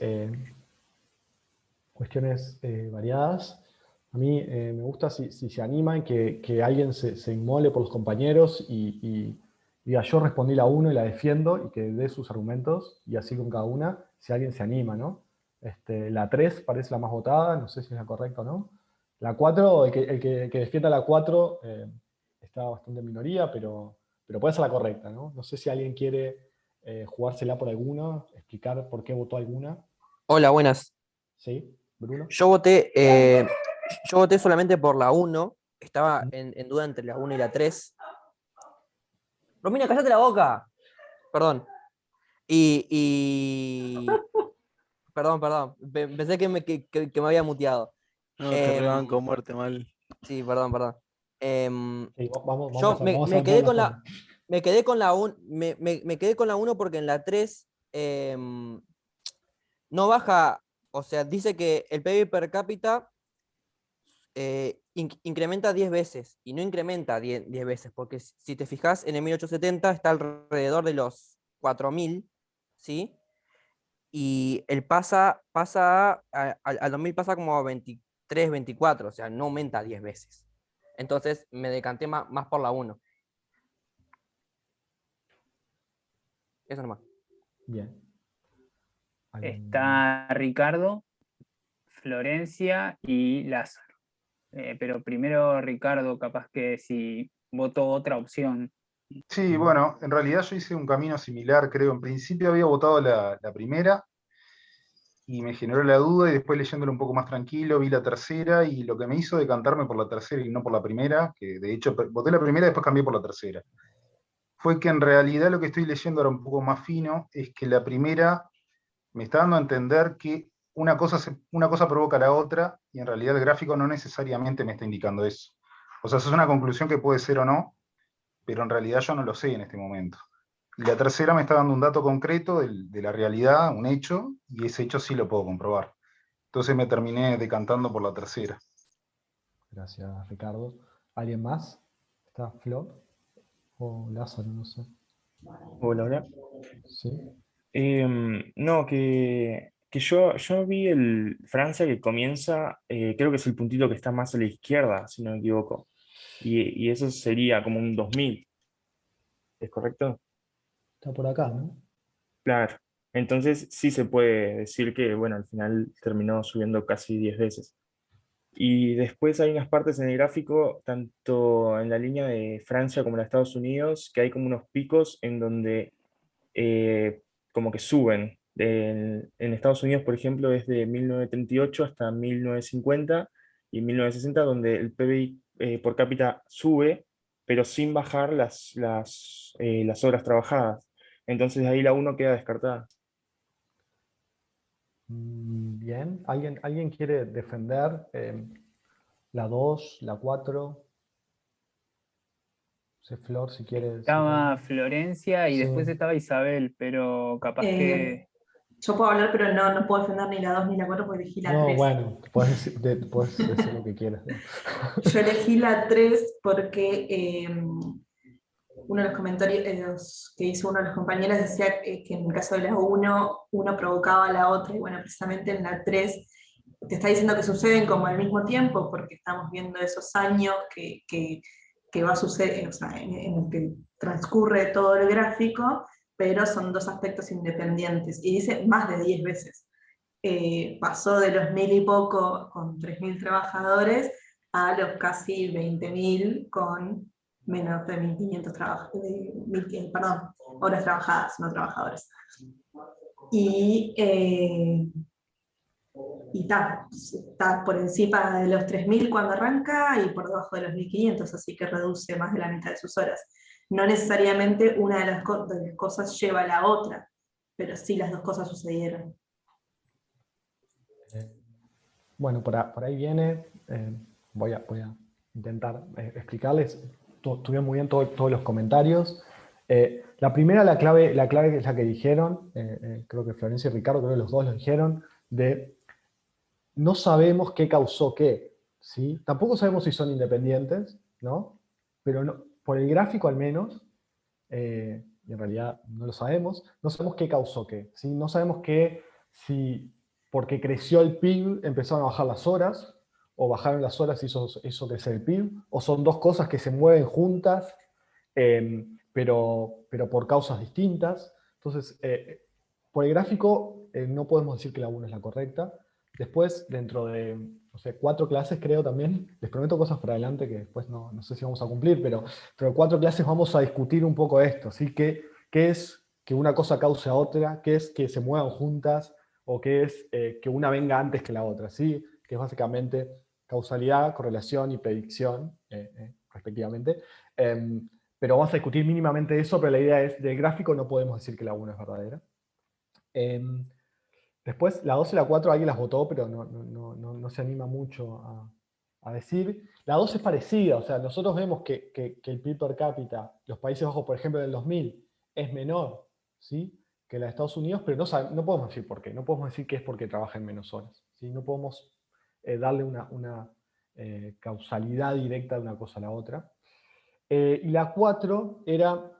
cuestiones variadas. A mí me gusta si se animan que alguien se inmole por los compañeros y diga yo respondí la 1 y la defiendo y que dé sus argumentos y así con cada una, si alguien se anima, ¿no? La 3 parece la más votada, no sé si es la correcta o no. La 4, el que defienda la 4 está bastante en minoría, pero puede ser la correcta, ¿no? No sé si alguien quiere jugársela por alguno, explicar por qué votó alguna.
Hola, buenas.
¿Sí, Bruno?
Yo voté solamente por la 1. Estaba en duda entre la 1 y la 3. Romina, cállate la boca. Perdón. Perdón. Pensé que me había muteado.
No, te rebanco, muerte mal.
Sí, perdón.
Vamos
Yo
a
me
ver
quedé
la
con
forma.
me quedé con la 1. Me quedé con la 1 porque en la 3 no baja. O sea, dice que el PIB per cápita incrementa 10 veces y no incrementa 10 veces, porque si te fijas en el 1870 está alrededor de los 4.000, ¿sí? Y el al 2000 pasa como a 23, 24, o sea, no aumenta 10 veces. Entonces me decanté más por la 1. Eso nomás.
Bien.
Está Ricardo, Florencia y Lázaro. Pero primero Ricardo, capaz que si votó otra opción.
Sí, bueno, en realidad yo hice un camino similar, creo. En principio había votado la primera y me generó la duda y después leyéndolo un poco más tranquilo vi la tercera y lo que me hizo decantarme por la tercera y no por la primera, que de hecho voté la primera y después cambié por la tercera, fue que en realidad lo que estoy leyendo ahora un poco más fino es que la primera me está dando a entender que una cosa provoca la otra y en realidad el gráfico no necesariamente me está indicando eso. O sea, eso es una conclusión que puede ser o no, pero en realidad yo no lo sé en este momento. Y la tercera me está dando un dato concreto de la realidad, un hecho, y ese hecho sí lo puedo comprobar. Entonces me terminé decantando por la tercera.
Gracias, Ricardo. ¿Alguien más? ¿Está Flor? ¿O Lázaro? No sé.
Hola.
Sí.
No, que yo vi el Francia que comienza, creo que es el puntito que está más a la izquierda, si no me equivoco. Y eso sería como un 2000. ¿Es correcto?
Está por acá, ¿no?
Claro. Entonces sí se puede decir que, bueno, al final terminó subiendo casi 10 veces. Y después hay unas partes en el gráfico, tanto en la línea de Francia como en Estados Unidos, que hay como unos picos en donde como que suben. En Estados Unidos, por ejemplo, es de 1938 hasta 1950 y 1960, donde el PBI por cápita sube, pero sin bajar las horas trabajadas. Entonces ahí la 1 queda descartada.
Bien. ¿Alguien quiere defender la 2, la 4? No sé, Flor, si quiere decir
Estaba
algo.
Florencia y
Sí.
después estaba Isabel, pero capaz que...
Yo puedo hablar, pero no puedo defender ni la 2 ni la 4 porque elegí la 3.
No, bueno, puedes decir lo que quieras.
Yo elegí la 3 porque uno de los comentarios que hizo uno de los compañeros decía que en el caso de la 1, uno provocaba a la otra, y bueno, precisamente en la 3 te está diciendo que suceden como al mismo tiempo, porque estamos viendo esos años que va a suceder, o sea, en el que transcurre todo el gráfico, pero son dos aspectos independientes, y dice más de 10 veces. Pasó de los 1000 y poco con 3000 trabajadores a los casi 20.000 con menos de 1500 horas trabajadas, no trabajadores. Y está por encima de los 3000 cuando arranca y por debajo de los 1500, así que reduce más de la mitad de sus horas. No necesariamente una de las cosas lleva a la otra, pero sí las dos cosas sucedieron.
Bueno, por ahí viene, voy a intentar explicarles. Estuvieron muy bien todos los comentarios. La primera, la clave es la que dijeron, creo que Florencia y Ricardo, creo que los dos lo dijeron, de no sabemos qué causó qué, ¿sí? Tampoco sabemos si son independientes, ¿no? Pero no, por el gráfico al menos, y en realidad no lo sabemos, no sabemos qué causó qué, ¿sí? No sabemos si porque creció el PIB empezaron a bajar las horas, o bajaron las horas y hizo crecer el PIB, o son dos cosas que se mueven juntas, pero por causas distintas. Entonces, por el gráfico no podemos decir que la 1 es la correcta. Después, dentro de, no sé, 4 clases creo también, les prometo cosas para adelante que después no sé si vamos a cumplir, pero 4 clases vamos a discutir un poco esto, ¿sí? ¿Qué que una cosa cause a otra, qué es que se muevan juntas, o qué es que una venga antes que la otra, ¿sí? Que es básicamente causalidad, correlación y predicción, respectivamente. Pero vamos a discutir mínimamente eso, pero la idea es, del gráfico no podemos decir que la 1 es verdadera. Después, la 2 y la 4 alguien las votó, pero no se anima mucho a decir. La 2 es parecida, o sea, nosotros vemos que el PIB per cápita, los Países Bajos, por ejemplo, del 2000, es menor, ¿sí?, que la de Estados Unidos, pero no podemos decir por qué. No podemos decir que es porque trabajan menos horas, ¿sí? No podemos darle una causalidad directa de una cosa a la otra. Y la 4 era,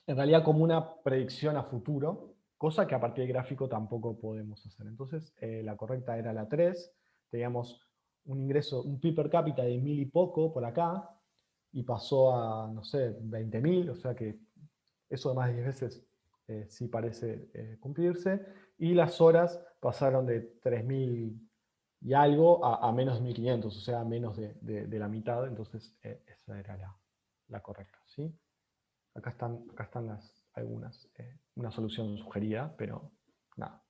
en realidad, como una predicción a futuro, cosa que a partir del gráfico tampoco podemos hacer. Entonces, la correcta era la 3. Teníamos un ingreso, un PIB per cápita de 1000 y poco por acá, y pasó a, no sé, 20.000, o sea que eso de más de 10 veces sí parece cumplirse, y las horas pasaron de 3.000 y algo a menos de 1.500, o sea, a menos de la mitad, entonces esa era la correcta, ¿sí? Acá están algunas, una solución sugerida, pero nada.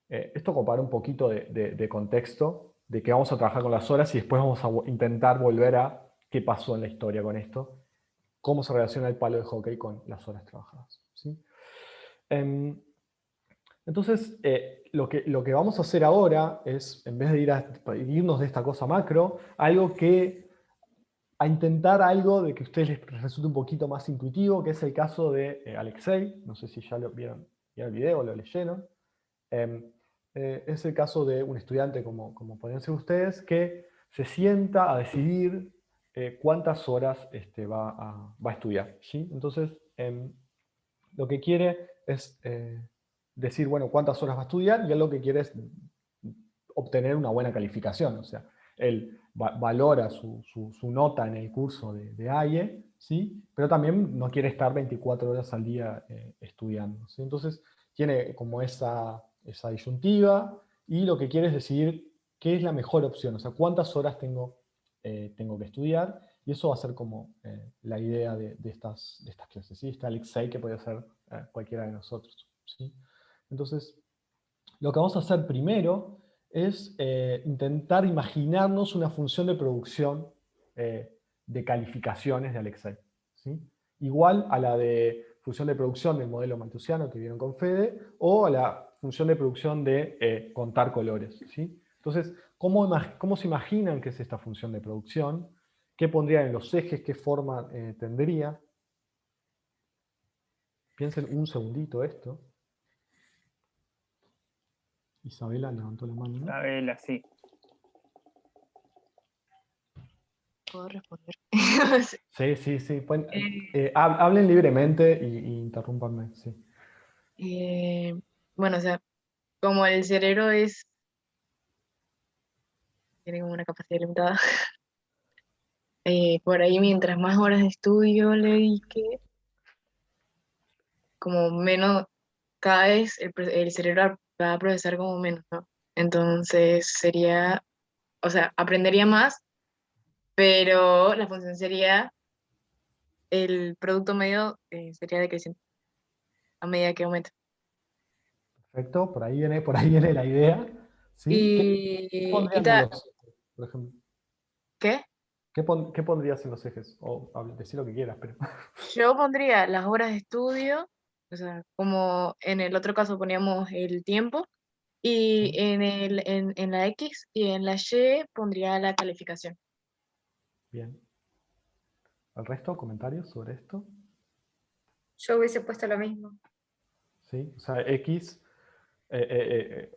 Esto compara un poquito de contexto, de que vamos a trabajar con las horas y después vamos a intentar volver a qué pasó en la historia con esto, cómo se relaciona el palo de hockey con las horas trabajadas, ¿sí? Entonces, lo que vamos a hacer ahora es, en vez de irnos de esta cosa macro, a intentar algo de que a ustedes les resulte un poquito más intuitivo, que es el caso de Alexei. No sé si ya lo vieron el video o lo leyeron. Es el caso de un estudiante, como podrían ser ustedes, que se sienta a decidir cuántas horas va a estudiar, ¿sí? Entonces, lo que quiere es decir, bueno, cuántas horas va a estudiar, y él lo que quiere es obtener una buena calificación. O sea, él valora su nota en el curso de AIE, ¿sí? Pero también no quiere estar 24 horas al día estudiando, ¿sí? Entonces, tiene como esa disyuntiva, y lo que quiere es decidir qué es la mejor opción, o sea, cuántas horas tengo que estudiar, y eso va a ser como la idea de estas clases, ¿sí? Está Alexei, que puede ser cualquiera de nosotros, ¿sí? Entonces, lo que vamos a hacer primero es intentar imaginarnos una función de producción de calificaciones de Alexei, ¿sí? Igual a la de función de producción del modelo malthusiano que vieron con Fede, o a la función de producción de contar colores, ¿sí? Entonces, ¿cómo se imaginan que es esta función de producción? ¿Qué pondrían en los ejes? ¿Qué forma tendría? Piensen un segundito esto. Isabela levantó la mano, ¿no?
Isabela, sí.
¿Puedo responder?
Sí. Hablen libremente y interrúmpanme, sí.
Bueno, o sea, como el cerebro tiene como una capacidad limitada, por ahí mientras más horas de estudio le dedique, como menos, cada vez el cerebro va a procesar como menos, ¿no? Entonces sería, o sea, aprendería más, pero la función sería, el producto medio sería decreciente a medida que aumenta.
Perfecto, por ahí viene la idea, ¿sí? ¿Qué pondrían en los ejes, por ejemplo?
¿Qué?
¿Qué pondrías en los ejes? O decir lo que quieras, pero...
Yo pondría las horas de estudio, o sea, como en el otro caso poníamos el tiempo, y en la X y en la Y pondría la calificación.
Bien. ¿El resto? ¿Comentarios sobre esto?
Yo hubiese puesto lo mismo.
Sí, o sea, X,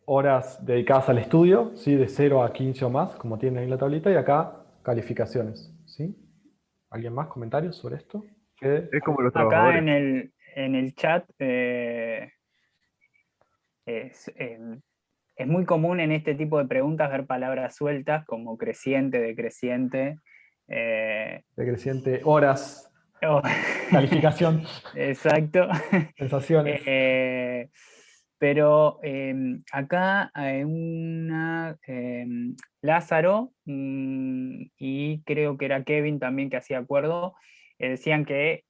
horas dedicadas al estudio, ¿sí? De 0 a 15 o más, como tienen ahí en la tablita, y acá calificaciones, ¿sí? ¿Alguien más? ¿Comentarios sobre esto? Fede.
Es como los
Acá
trabajadores.
en el chat es muy común en este tipo de preguntas ver palabras sueltas como creciente, decreciente.
Decreciente, horas,
Oh.
calificación.
Exacto.
Sensaciones.
Pero acá hay Lázaro, y creo que era Kevin también que hacía acuerdo, decían que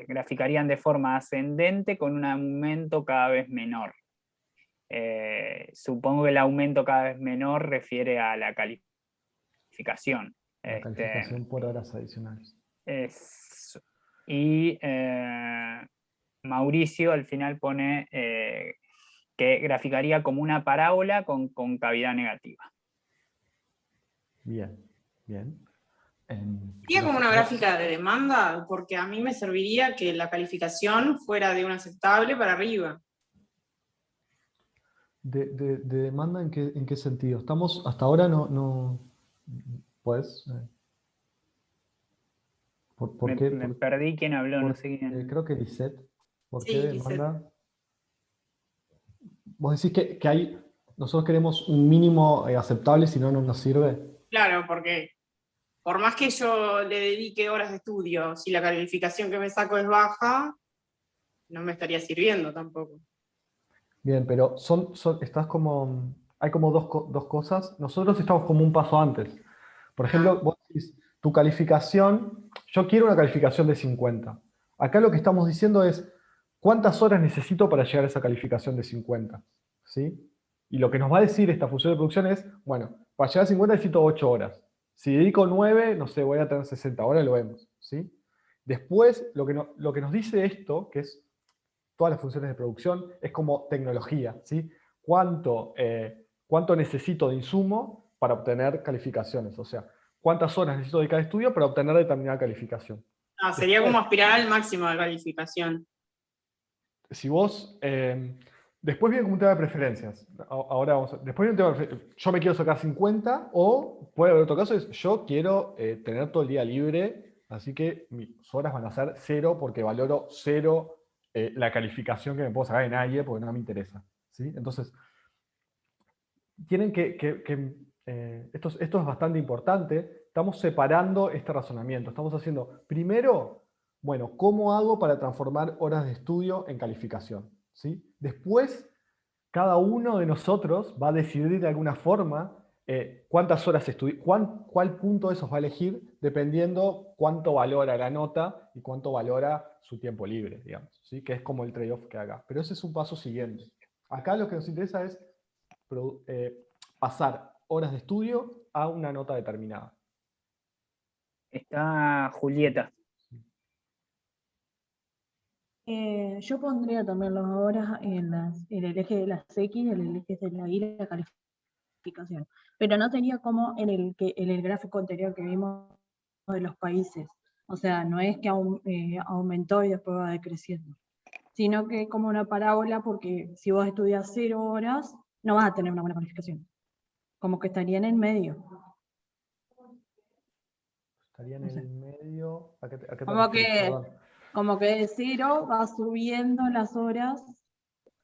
graficarían de forma ascendente con un aumento cada vez menor. Supongo que el aumento cada vez menor refiere a la calificación.
La calificación por horas adicionales.
Y Mauricio al final pone que graficaría como una parábola con concavidad negativa.
Bien, bien.
Sería como una gráfica de demanda, porque a mí me serviría que la calificación fuera de un aceptable para arriba.
¿De demanda en qué sentido? Estamos, hasta ahora no ¿puedes? ¿Por qué?
Me perdí quién habló, no sé quién.
Creo que Lisette. ¿Por
Sí,
qué
Lisette.
demanda? Vos decís que hay, nosotros queremos un mínimo aceptable, si no, no nos sirve.
Claro, porque por más que yo le dedique horas de estudio, si la calificación que me saco es baja, no me estaría sirviendo tampoco.
Bien, pero estás como, hay como dos cosas. Nosotros estamos como un paso antes. Por ejemplo, vos decís, tu calificación, yo quiero una calificación de 50. Acá lo que estamos diciendo es, ¿cuántas horas necesito para llegar a esa calificación de 50? ¿Sí? Y lo que nos va a decir esta función de producción es, bueno, para llegar a 50 necesito 8 horas. Si dedico 9, no sé, voy a tener 60. Ahora lo vemos. ¿Sí? Después, lo que nos dice esto, que es todas las funciones de producción, es como tecnología. ¿Sí? ¿Cuánto necesito de insumo para obtener calificaciones? O sea, ¿cuántas horas necesito de cada estudio para obtener determinada calificación?
Sería como aspirar al máximo de calificación.
Si vos... después viene como un tema de preferencias. Ahora después viene un tema de yo me quiero sacar 50, o puede haber otro caso, es yo quiero tener todo el día libre, así que mis horas van a ser 0 porque valoro 0 la calificación que me puedo sacar en AIE porque no me interesa. ¿Sí? Entonces, tienen esto es bastante importante. Estamos separando este razonamiento. Estamos haciendo, primero, bueno, ¿cómo hago para transformar horas de estudio en calificación? ¿Sí? Después, cada uno de nosotros va a decidir de alguna forma cuántas horas estudia, cuál punto de esos va a elegir, dependiendo cuánto valora la nota y cuánto valora su tiempo libre, digamos. ¿Sí? Que es como el trade-off que haga. Pero ese es un paso siguiente. Acá lo que nos interesa es pasar horas de estudio a una nota determinada.
Está Julieta.
Yo pondría también las horas en el eje de las X y en el eje de la Y y la calificación. Pero no sería como en el gráfico anterior que vimos de los países. O sea, no es que aumentó y después va decreciendo, sino que como una parábola, porque si vos estudias 0 horas, no vas a tener una buena calificación. Como que estaría en el medio.
Estaría en el medio. ¿A qué te
Como
refieres?
que,
Perdón.
como que de 0 va subiendo las horas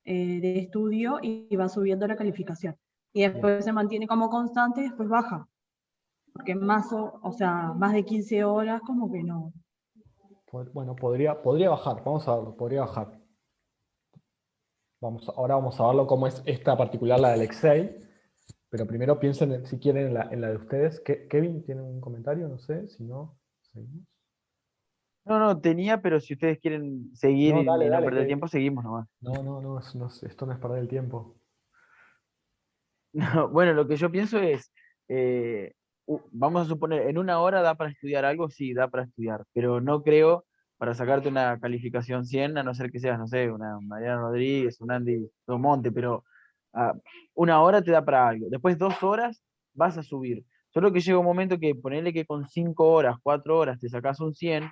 de estudio y va subiendo la calificación. Y después se mantiene como constante y después baja. Porque más de 15 horas como que no.
Bueno, podría bajar. Vamos a verlo, podría bajar. Ahora vamos a verlo cómo es esta particular, la del Excel. Pero primero piensen, si quieren, en la de ustedes. Kevin, ¿tiene un comentario? No sé, si no, seguimos.
No, tenía, pero si ustedes quieren seguir y no perder tiempo, seguimos nomás.
No, esto no es perder el tiempo.
No, bueno, lo que yo pienso es, vamos a suponer, en una hora da para estudiar algo, sí, da para estudiar, pero no creo para sacarte una calificación 100, a no ser que seas, no sé, una Mariana Rodríguez, un Andy Domonte, pero una hora te da para algo. Después 2 horas vas a subir. Solo que llega un momento que ponerle que con 5 horas, 4 horas te sacas un 100,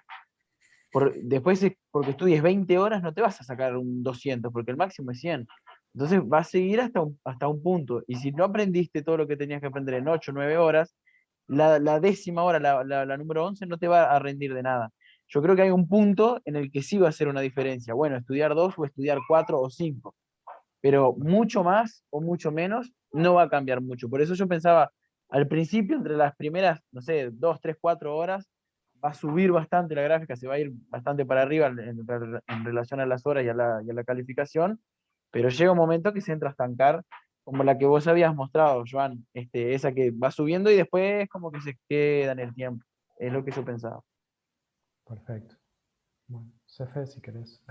después porque estudies 20 horas no te vas a sacar un 200, porque el máximo es 100. Entonces va a seguir hasta un punto. Y si no aprendiste todo lo que tenías que aprender en 8 o 9 horas, la 10ª hora, la número 11, no te va a rendir de nada. Yo creo que hay un punto en el que sí va a ser una diferencia. Bueno, estudiar 2 o estudiar 4 o 5. Pero mucho más o mucho menos no va a cambiar mucho. Por eso yo pensaba, al principio, entre las primeras, no sé, 2, 3, 4 horas, va a subir bastante la gráfica, se va a ir bastante para arriba en relación a las horas y a la calificación, pero llega un momento que se entra a estancar, como la que vos habías mostrado, Joan, esa que va subiendo y después como que se queda en el tiempo. Es lo que yo pensaba.
Perfecto. Bueno, Cefe, si querés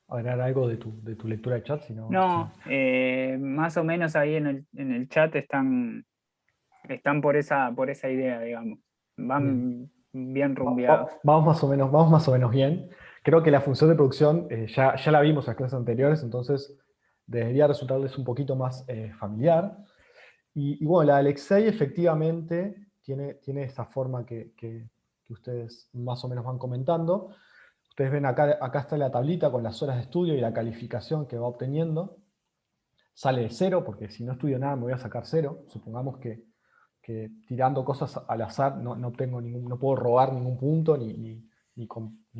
agregar algo de tu lectura de chat, si no.
No, más o menos ahí en el chat están por esa idea, digamos. Van bien rumbeados.
Vamos más o menos bien. Creo que la función de producción ya la vimos en las clases anteriores, entonces debería resultarles un poquito más familiar. Y bueno, la Alexei efectivamente tiene esa forma que ustedes más o menos van comentando. Ustedes ven acá está la tablita con las horas de estudio y la calificación que va obteniendo. Sale de 0, porque si no estudio nada me voy a sacar 0. Supongamos que tirando cosas al azar no puedo robar ningún punto, ni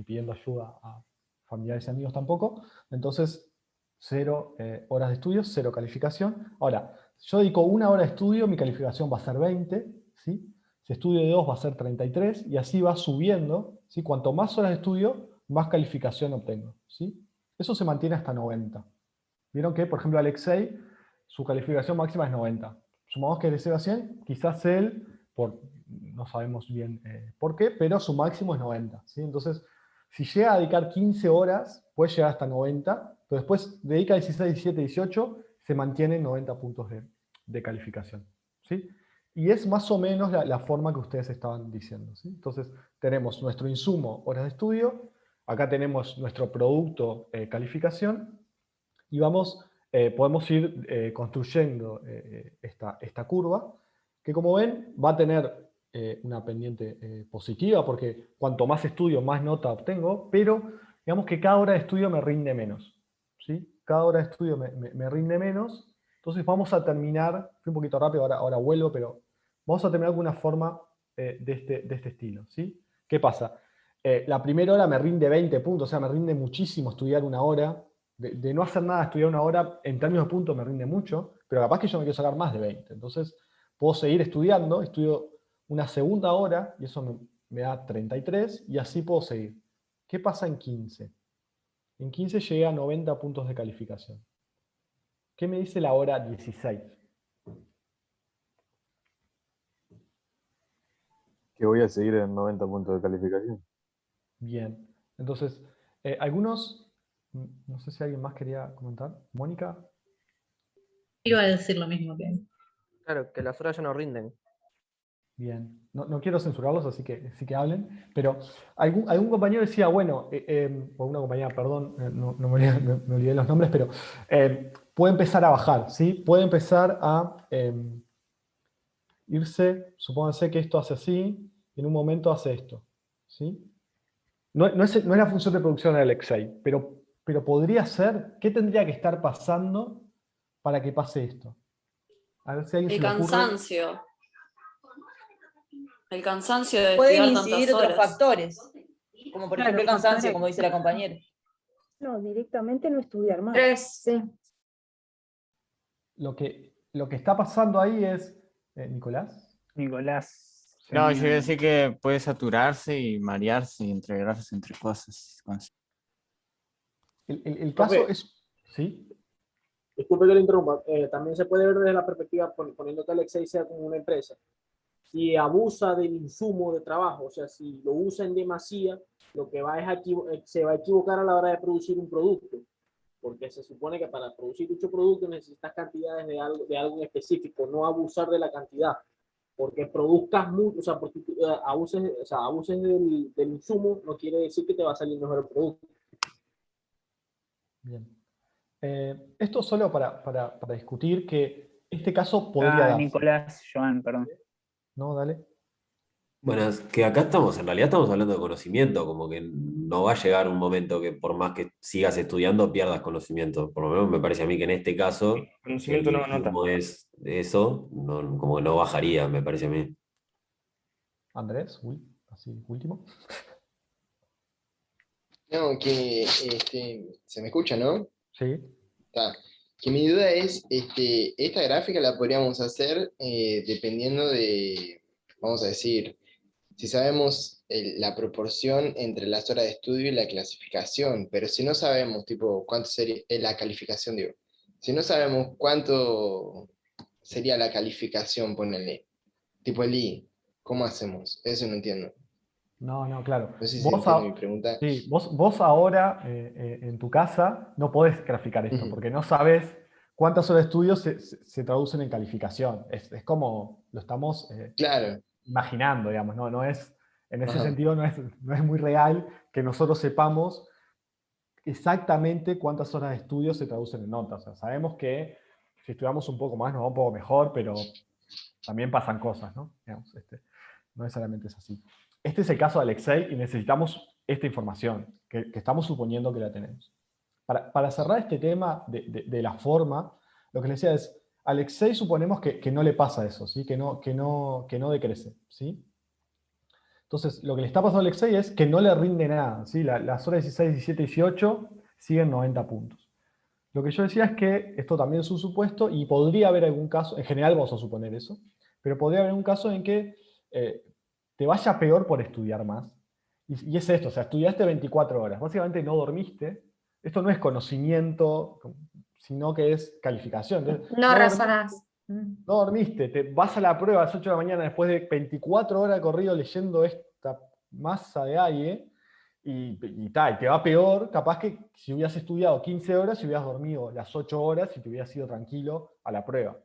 pidiendo ayuda a familiares y amigos tampoco. Entonces, 0 horas de estudio, 0 calificación. Ahora, yo dedico 1 hora de estudio, mi calificación va a ser 20, ¿sí? Si estudio de 2 va a ser 33, y así va subiendo, ¿sí? Cuanto más horas de estudio, más calificación obtengo, ¿sí? Eso se mantiene hasta 90. Vieron que, por ejemplo, Alexei, su calificación máxima es 90. Sumamos que es de 0 a 100, quizás él, no sabemos bien por qué, pero su máximo es 90, ¿sí? Entonces, si llega a dedicar 15 horas, puede llegar hasta 90, pero después dedica 16, 17, 18, se mantienen 90 puntos de calificación, ¿sí? Y es más o menos la forma que ustedes estaban diciendo, ¿sí? Entonces, tenemos nuestro insumo, horas de estudio, acá tenemos nuestro producto, calificación, y podemos ir construyendo esta curva, que como ven va a tener una pendiente positiva, porque cuanto más estudio, más nota obtengo, pero digamos que cada hora de estudio me rinde menos, ¿sí? Cada hora de estudio me rinde menos, entonces vamos a terminar, fui un poquito rápido, ahora vuelvo, pero vamos a terminar con una forma de este estilo, ¿sí? ¿Qué pasa? La primera hora me rinde 20 puntos, o sea, me rinde muchísimo estudiar 1 hora. De no hacer nada, estudiar 1 hora, en términos de puntos me rinde mucho, pero capaz que yo me quiero sacar más de 20. Entonces, puedo seguir estudiando, estudio una segunda hora, y eso me da 33, y así puedo seguir. ¿Qué pasa en 15? En 15 llegué a 90 puntos de calificación. ¿Qué me dice la hora 16?
Que voy a seguir en 90 puntos de calificación.
Bien. Entonces, algunos... No sé si alguien más quería comentar. ¿Mónica?
Iba a decir lo mismo que él.
Claro, que las horas ya no rinden.
Bien. No quiero censurarlos, así que hablen. Pero algún compañero decía, bueno, o una compañera, perdón, me olvidé los nombres, pero puede empezar a bajar, ¿sí? Puede empezar a irse, supónganse que esto hace así, y en un momento hace esto, ¿sí? No es la función de producción del Alexei, pero podría ser, ¿qué tendría que estar pasando para que pase esto? A ver si alguien
El
se le ocurre.
cansancio. El cansancio de
Pueden
estudiar
incidir
tantas
otros
horas.
factores, como por ejemplo el cansancio, como dice la compañera.
No, directamente no estudiar más.
Sí.
Lo que está pasando ahí es, Nicolás.
No, yo iba a decir que puede saturarse y marearse y entregarse entre cosas.
El caso es... ¿Sí?
Disculpe que le interrumpa. También se puede ver desde la perspectiva, poniendo que Alexei sea como una empresa. Si abusa del insumo de trabajo, o sea, si lo usa en demasía, lo que va es se va a equivocar a la hora de producir un producto. Porque se supone que para producir dicho producto necesitas cantidades de algo en específico, no abusar de la cantidad. Porque produzcas mucho, o sea, porque abuses del insumo, no quiere decir que te va a salir mejor el producto.
Bien. Esto solo para discutir que este caso podría darse.
Nicolás, Joan, perdón.
No, dale.
Bueno, es que acá en realidad estamos hablando de conocimiento, como que no va a llegar un momento que por más que sigas estudiando pierdas conocimiento. Por lo menos me parece a mí que en este caso,
Conocimiento no nota.
como es eso, como que no bajaría, me parece a mí.
Andrés, así, último.
No, que se me escucha, ¿no?
Sí.
Está. Que mi duda es, esta gráfica la podríamos hacer dependiendo de, vamos a decir, si sabemos la proporción entre las horas de estudio y la clasificación, pero si no sabemos, tipo, cuánto sería la calificación, digo, si no sabemos cuánto sería la calificación, ponele, tipo el I, ¿cómo hacemos? Eso no entiendo.
No, claro.
No sé si se
Vos,
entiende mi pregunta.
sí, vos ahora en tu casa no podés graficar esto,
Ujú.
porque no sabes cuántas horas de estudio se traducen en calificación. Es como lo estamos
Claro.
imaginando, digamos, no es, en ese
Ajá.
sentido no es muy real que nosotros sepamos exactamente cuántas horas de estudio se traducen en notas. O sea, sabemos que si estudiamos un poco más nos va un poco mejor, pero también pasan cosas, ¿no? Digamos, no necesariamente es así. Este es el caso de Alexei y necesitamos esta información, que estamos suponiendo que la tenemos. Para cerrar este tema de la forma, lo que les decía es, Alexei suponemos que no le pasa eso, ¿sí? que no decrece. ¿Sí? Entonces, lo que le está pasando a Alexei es que no le rinde nada. ¿Sí? Las horas 16, 17, 18 siguen 90 puntos. Lo que yo decía es que esto también es un supuesto y podría haber algún caso, en general vamos a suponer eso, pero podría haber un caso en que te vaya peor por estudiar más. Y es esto, o sea, estudiaste 24 horas, básicamente no dormiste. Esto no es conocimiento, sino que es calificación. Entonces,
No razonás.
no dormiste, te vas a la prueba a las 8 de la mañana después de 24 horas de corrido leyendo esta masa de aire y te va peor, capaz que si hubieras estudiado 15 horas y hubieras dormido las 8 horas y te hubieras ido tranquilo a la prueba.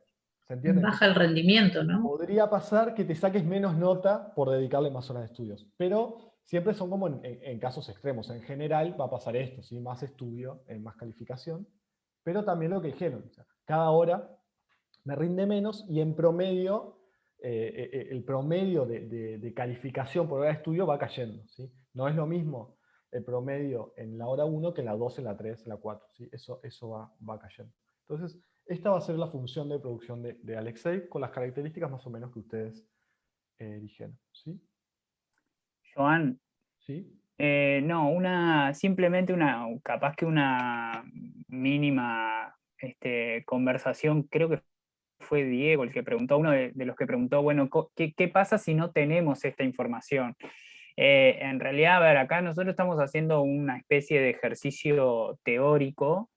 ¿Se entiende?
Baja el rendimiento, ¿no?
Podría pasar que te saques menos nota por dedicarle más horas de estudios, pero siempre son como en casos extremos. En general va a pasar esto, ¿sí? Más estudio, más calificación, pero también lo que dijeron, o sea, cada hora me rinde menos y en promedio, el promedio de calificación por hora de estudio va cayendo. ¿Sí? No es lo mismo el promedio en la hora 1 que en la 2, en la 3, en la 4. ¿Sí? Eso va cayendo. Entonces, esta va a ser la función de producción de Alexei con las características más o menos que ustedes dijeron. ¿Sí?
Joan.
¿Sí?
No, simplemente capaz que una mínima conversación, creo que fue Diego el que preguntó, uno de los que preguntó, bueno, ¿qué pasa si no tenemos esta información? En realidad, a ver, acá nosotros estamos haciendo una especie de ejercicio teórico,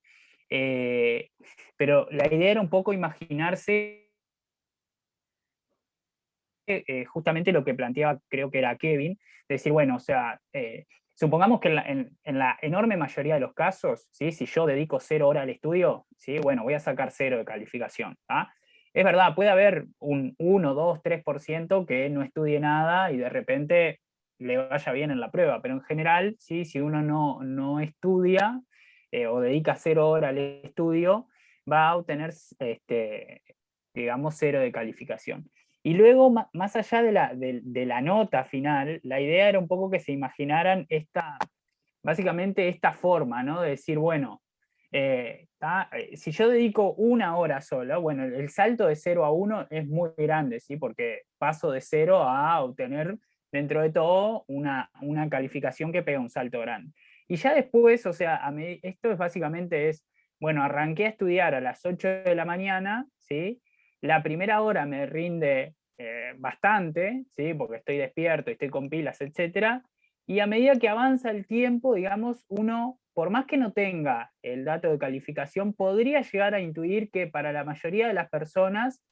pero la idea era un poco imaginarse justamente lo que planteaba, creo que era Kevin, decir, bueno, o sea, supongamos que en la enorme mayoría de los casos, ¿sí? Si yo dedico 0 horas al estudio, ¿sí? Bueno, voy a sacar 0 de calificación. ¿Ah? Es verdad, puede haber un 1, 2, 3% que no estudie nada y de repente le vaya bien en la prueba, pero en general, ¿sí? Si uno no estudia o dedica 0 horas al estudio, va a obtener, digamos, 0 de calificación. Y luego, más allá de la nota final, la idea era un poco que se imaginaran básicamente esta forma, ¿no? De decir, bueno, si yo dedico 1 hora sola, bueno, el salto de 0 a 1 es muy grande, ¿sí? Porque paso de 0 a obtener, dentro de todo, una calificación que pega un salto grande. Y ya después, o sea, esto básicamente es, bueno, arranqué a estudiar a las 8 de la mañana, ¿sí? La primera hora me rinde bastante, ¿sí? Porque estoy despierto, estoy con pilas, etc. Y a medida que avanza el tiempo, digamos, uno, por más que no tenga el dato de calificación, podría llegar a intuir que para la mayoría de las personas,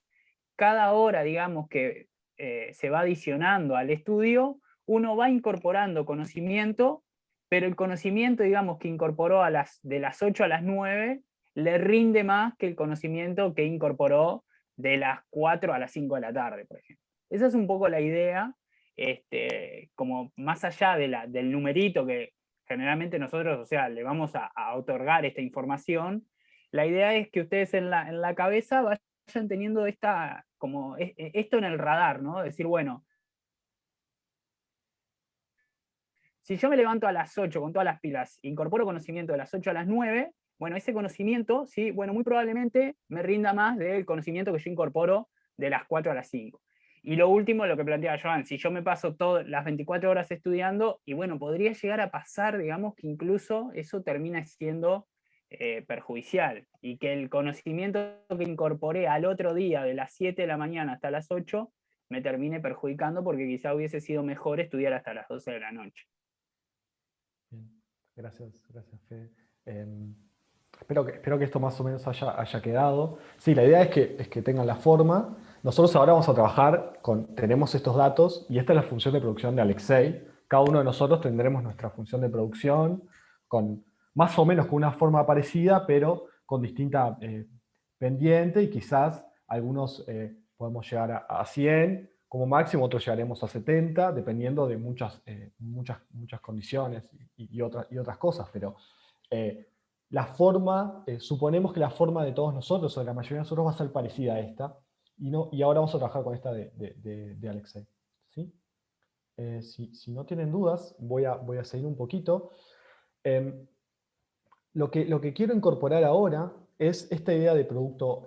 cada hora, digamos, que se va adicionando al estudio, uno va incorporando conocimiento, pero el conocimiento, digamos, que incorporó de las 8 a las 9, le rinde más que el conocimiento que incorporó de las 4 a las 5 de la tarde, por ejemplo. Esa es un poco la idea, como más allá del numerito que generalmente nosotros, o sea, le vamos a otorgar esta información, la idea es que ustedes en la cabeza vayan teniendo esto en el radar, ¿no? Decir, bueno, si yo me levanto a las 8 con todas las pilas, incorporo conocimiento de las 8 a las 9, bueno, ese conocimiento, ¿sí? Bueno, muy probablemente me rinda más del conocimiento que yo incorporo de las 4 a las 5. Y lo último, lo que planteaba Joan, si yo me paso todas las 24 horas estudiando, y bueno, podría llegar a pasar, digamos, que incluso eso termina siendo perjudicial, y que el conocimiento que incorporé al otro día de las 7 de la mañana hasta las 8 me termine perjudicando porque quizá hubiese sido mejor estudiar hasta las 12 de la noche.
Bien. Gracias, Fede. Espero que esto más o menos haya quedado. Sí, la idea es que tengan la forma. Nosotros ahora vamos a trabajar tenemos estos datos y esta es la función de producción de Alexei, cada uno de nosotros tendremos nuestra función de producción, con más o menos con una forma parecida, pero con distinta pendiente, y quizás algunos podemos llegar a 100, como máximo, otros llegaremos a 70, dependiendo de muchas condiciones y otras cosas, pero la forma, suponemos que la forma de todos nosotros, o de la mayoría de nosotros, va a ser parecida a esta, y ahora vamos a trabajar con esta de Alexei. ¿Sí? Si no tienen dudas, voy a seguir un poquito. Lo que quiero incorporar ahora es esta idea de producto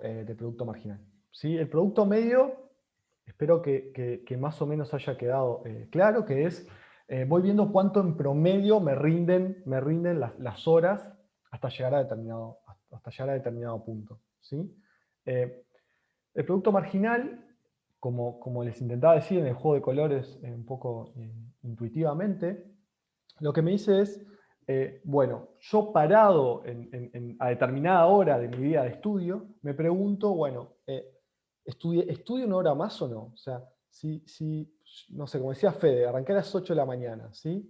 marginal. ¿Sí? El producto medio, espero que más o menos haya quedado claro, que es, voy viendo cuánto en promedio me rinden las horas hasta llegar a determinado punto. ¿Sí? El producto marginal, como les intentaba decir en el juego de colores un poco intuitivamente, lo que me dice es, bueno, yo parado a determinada hora de mi día de estudio, me pregunto, bueno, ¿estudio una hora más o no? O sea, no sé, como decía Fede, arranqué a las 8 de la mañana, ¿sí?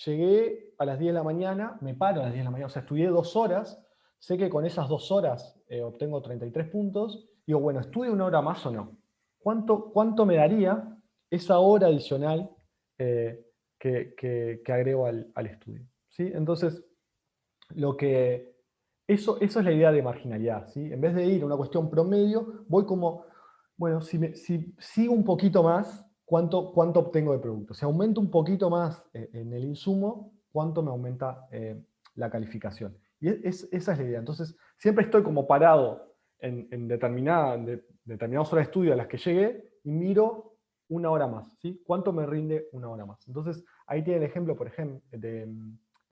Llegué a las 10 de la mañana, me paro a las 10 de la mañana, o sea, estudié 2 horas, sé que con esas 2 horas obtengo 33 puntos, digo, bueno, ¿estudio una hora más o no? ¿Cuánto me daría esa hora adicional que agrego al estudio? ¿Sí? Entonces, eso es la idea de marginalidad. ¿Sí? En vez de ir a una cuestión promedio, voy como, bueno, si sigo un poquito más, ¿cuánto obtengo de producto? Si aumento un poquito más en el insumo, ¿cuánto me aumenta la calificación? Y esa es la idea. Entonces, siempre estoy como parado en determinadas horas de estudio a las que llegué y miro una hora más. ¿Sí? ¿Cuánto me rinde una hora más? Entonces, ahí tiene el ejemplo, por ejemplo, de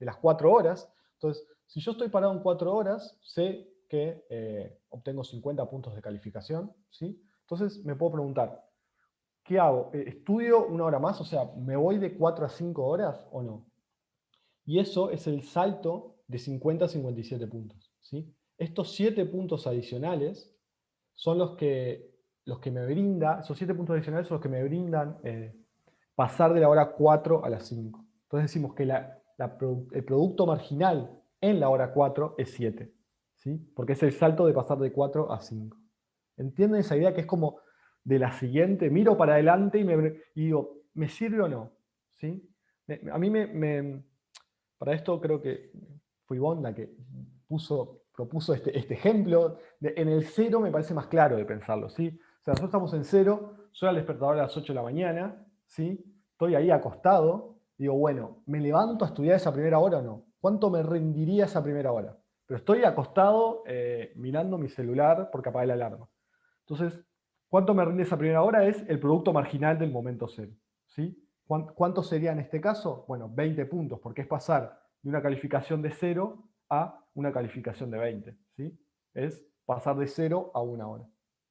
las 4 horas. Entonces, si yo estoy parado en 4 horas, sé que obtengo 50 puntos de calificación. ¿Sí? Entonces, me puedo preguntar, ¿qué hago? ¿Estudio una hora más? O sea, ¿me voy de 4 a 5 horas o no? Y eso es el salto de 50 a 57 puntos. ¿Sí? Estos 7 puntos adicionales son los que me brinda, esos 7 puntos adicionales son los que me brindan pasar de la hora 4 a las 5. Entonces decimos que el producto marginal en la hora 4 es 7. ¿Sí? Porque es el salto de pasar de 4 a 5. ¿Entienden esa idea que es como de la siguiente? Miro para adelante y digo, ¿me sirve o no? ¿Sí? A mí para esto creo que fue Ivonne la que propuso este ejemplo. En el 0 me parece más claro de pensarlo. ¿Sí? O sea, nosotros estamos en 0, soy al despertador a las 8 de la mañana, ¿sí? Estoy ahí acostado, digo, bueno, ¿me levanto a estudiar esa primera hora o no? ¿Cuánto me rendiría esa primera hora? Pero estoy acostado mirando mi celular porque apagué la alarma. Entonces, ¿cuánto me rinde esa primera hora? Es el producto marginal del momento 0. ¿Sí? ¿Cuánto sería en este caso? Bueno, 20 puntos, porque es pasar de una calificación de 0 a una calificación de 20. ¿Sí? Es pasar de 0 a 1 hora.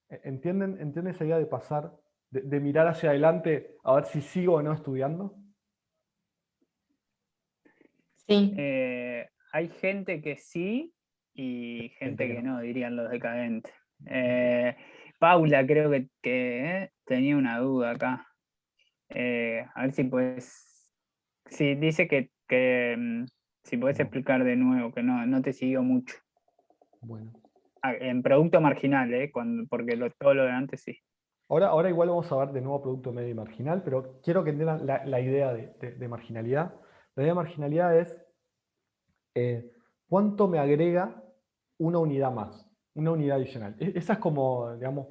¿Entienden esa idea de pasar, de mirar hacia adelante a ver si sigo o no estudiando?
Sí.
Hay gente que sí y gente que no, dirían los decadentes. Paula creo que tenía una duda acá. A ver si puedes... Sí, dice que si puedes explicar de nuevo, que no te siguió mucho.
Bueno.
En producto marginal, porque todo lo de antes sí.
Ahora igual vamos a ver de nuevo producto medio y marginal, pero quiero que entiendan la idea de marginalidad. La idea de marginalidad es cuánto me agrega una unidad más, una unidad adicional. Esa es como, digamos,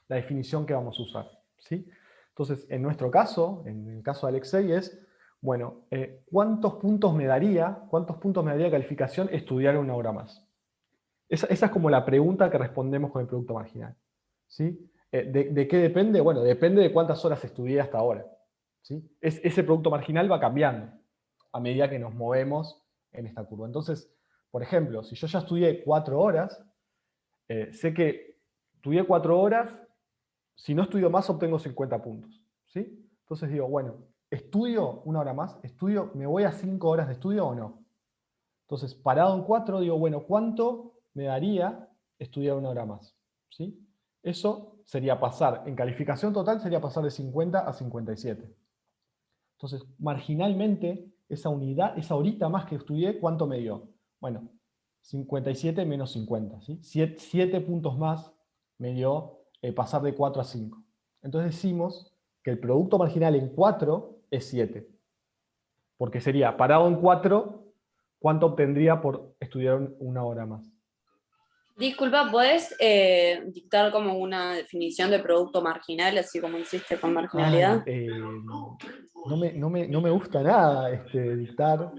la definición que vamos a usar. ¿Sí? Entonces, en nuestro caso, en el caso de Alexei, es, bueno, ¿cuántos puntos me daría calificación estudiar una hora más? Esa es como la pregunta que respondemos con el producto marginal. ¿Sí? ¿De qué depende? Bueno, depende de cuántas horas estudié hasta ahora. ¿Sí? Ese producto marginal va cambiando a medida que nos movemos en esta curva. Entonces, por ejemplo, si yo ya estudié 4 horas, sé que estudié 4 horas, si no estudio más obtengo 50 puntos. ¿Sí? Entonces digo, bueno, ¿estudio una hora más? ¿Me voy a 5 horas de estudio o no? Entonces, parado en 4, digo, bueno, ¿cuánto me daría estudiar una hora más? ¿Sí? Eso sería pasar, en calificación total sería pasar de 50 a 57. Entonces, marginalmente, esa unidad, esa horita más que estudié, ¿cuánto me dio? Bueno, 57 menos 50, ¿sí? 7 puntos más me dio pasar de 4 a 5. Entonces decimos que el producto marginal en 4 es 7. Porque sería, parado en 4, ¿cuánto obtendría por estudiar una hora más?
Disculpa, ¿podés dictar como una definición de producto marginal, así como hiciste con marginalidad?
No me gusta nada dictar.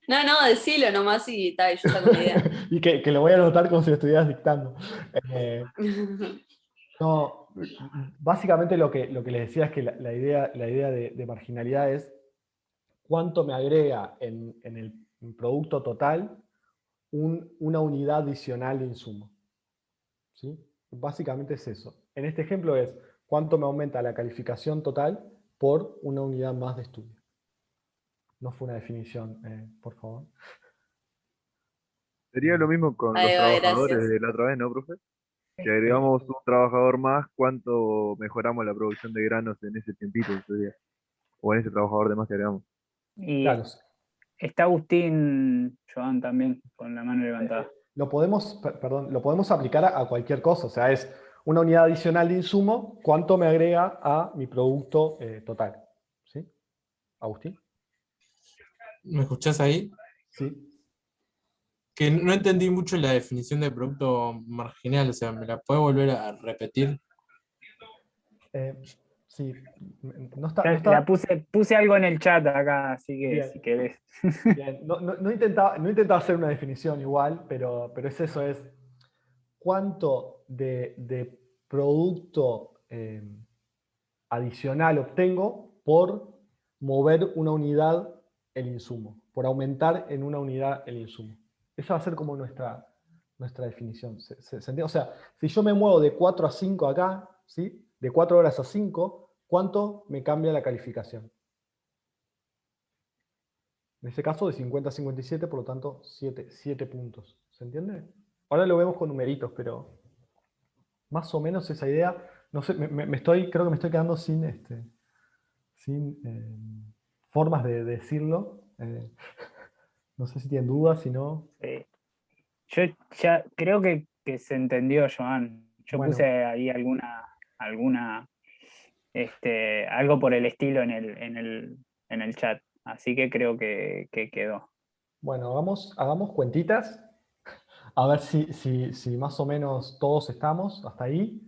No, decilo nomás y tal, yo saco una idea.
Y que lo voy a anotar como si lo estuvieras dictando. No, básicamente lo que les decía es que la idea de marginalidad es cuánto me agrega en el producto total una unidad adicional de insumo. ¿Sí? Básicamente es eso. En este ejemplo es cuánto me aumenta la calificación total por una unidad más de estudio. No fue una definición, por favor.
Sería lo mismo con los trabajadores de la otra vez, ¿no, profe? Si agregamos un trabajador más, ¿cuánto mejoramos la producción de granos en ese tiempito? O en ese trabajador de más que agregamos.
Y
Claro.
está Agustín Joan también, con la mano levantada.
Lo podemos aplicar a cualquier cosa. O sea, es una unidad adicional de insumo, ¿cuánto me agrega a mi producto total? ¿Sí? ¿Agustín?
¿Me escuchás ahí?
Sí.
Que no entendí mucho la definición de producto marginal, o sea, ¿me la puedes volver a repetir?
Sí,
Puse algo en el chat acá, así que
Bien.
si querés.
Bien. No intentaba hacer una definición igual, pero es eso, es cuánto de producto adicional obtengo por mover una unidad el insumo, por aumentar en una unidad el insumo. Esa va a ser como nuestra definición. ¿Se entiende? O sea, si yo me muevo de 4 a 5 acá, ¿sí? De 4 horas a 5, ¿cuánto me cambia la calificación? En este caso de 50 a 57, por lo tanto 7 puntos. ¿Se entiende? Ahora lo vemos con numeritos, pero más o menos esa idea, no sé, creo que me estoy quedando sin formas de decirlo. No sé si tienen dudas, si no.
Yo ya creo que se entendió, Joan. Yo
Bueno.
puse ahí algo por el estilo en el chat. Así que creo que quedó.
Bueno, hagamos cuentitas. A ver si más o menos todos estamos hasta ahí.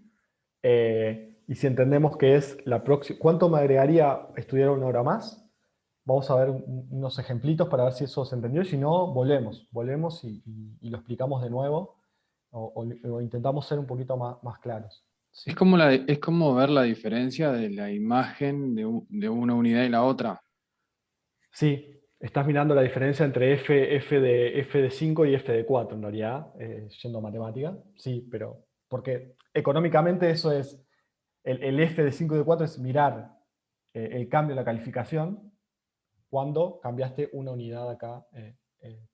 Y si entendemos que es la próxima. ¿Cuánto me agregaría estudiar una hora más? Vamos a ver unos ejemplitos para ver si eso se entendió. Y si no, volvemos y lo explicamos de nuevo. O intentamos ser un poquito más claros. ¿Sí?
Es como ver la diferencia de la imagen de una unidad y la otra.
Sí, estás mirando la diferencia entre f de 5 y f de 4 en realidad, yendo a matemática. Sí, pero porque económicamente eso es, el f de 5 y de 4 es mirar el cambio de la calificación cuando cambiaste una unidad acá,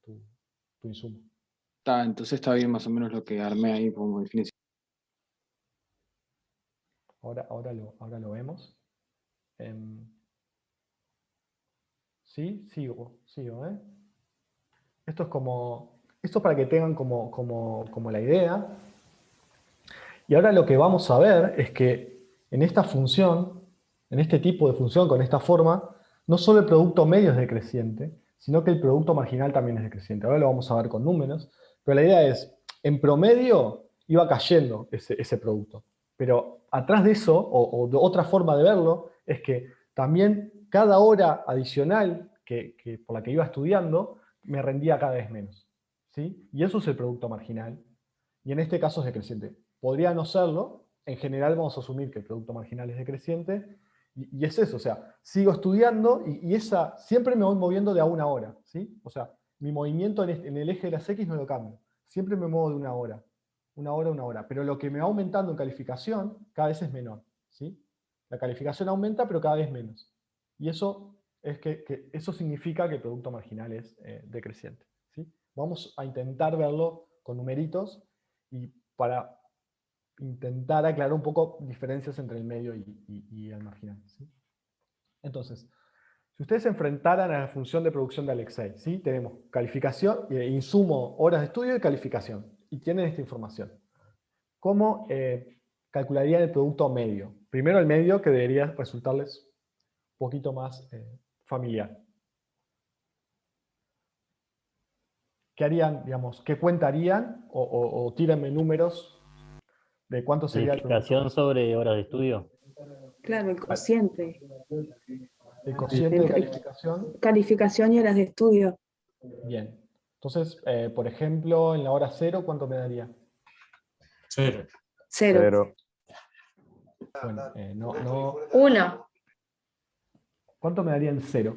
tu insumo.
Entonces está bien más o menos lo que armé ahí como definición.
Ahora lo vemos. Sí, sigo, Esto es para que tengan como la idea. Y ahora lo que vamos a ver es que en esta función, en este tipo de función, con esta forma, no solo el producto medio es decreciente, sino que el producto marginal también es decreciente. Ahora lo vamos a ver con números, pero la idea es, en promedio iba cayendo ese producto. Pero atrás de eso, o de otra forma de verlo, es que también cada hora adicional por la que iba estudiando me rendía cada vez menos. ¿Sí? Y eso es el producto marginal. Y en este caso es decreciente. Podría no serlo. En general vamos a asumir que el producto marginal es decreciente. Y es eso. O sea, sigo estudiando y siempre me voy moviendo de a una hora. ¿Sí? O sea, mi movimiento en el eje de las X no lo cambio. Siempre me muevo de una hora. Una hora. Pero lo que me va aumentando en calificación cada vez es menor. ¿Sí? La calificación aumenta, pero cada vez menos. Y eso eso significa que el producto marginal es decreciente. ¿Sí? Vamos a intentar verlo con numeritos y para intentar aclarar un poco diferencias entre el medio y el marginal. ¿Sí? Entonces, si ustedes se enfrentaran a la función de producción de Alexei, ¿sí? Tenemos calificación, insumo, horas de estudio y calificación. Y tienen esta información. ¿Cómo calcularían el producto medio? Primero el medio, que debería resultarles un poquito más familiar. ¿Qué harían, digamos, qué cuenta harían? O tírenme números de cuánto sería el producto.
Calificación sobre horas de estudio.
Claro, el cociente.
El cociente de calificación.
Calificación y horas de estudio.
Bien. Entonces, por ejemplo, en la hora 0, ¿cuánto me daría?
0.
0.
Bueno,
1.
¿Cuánto me daría en 0?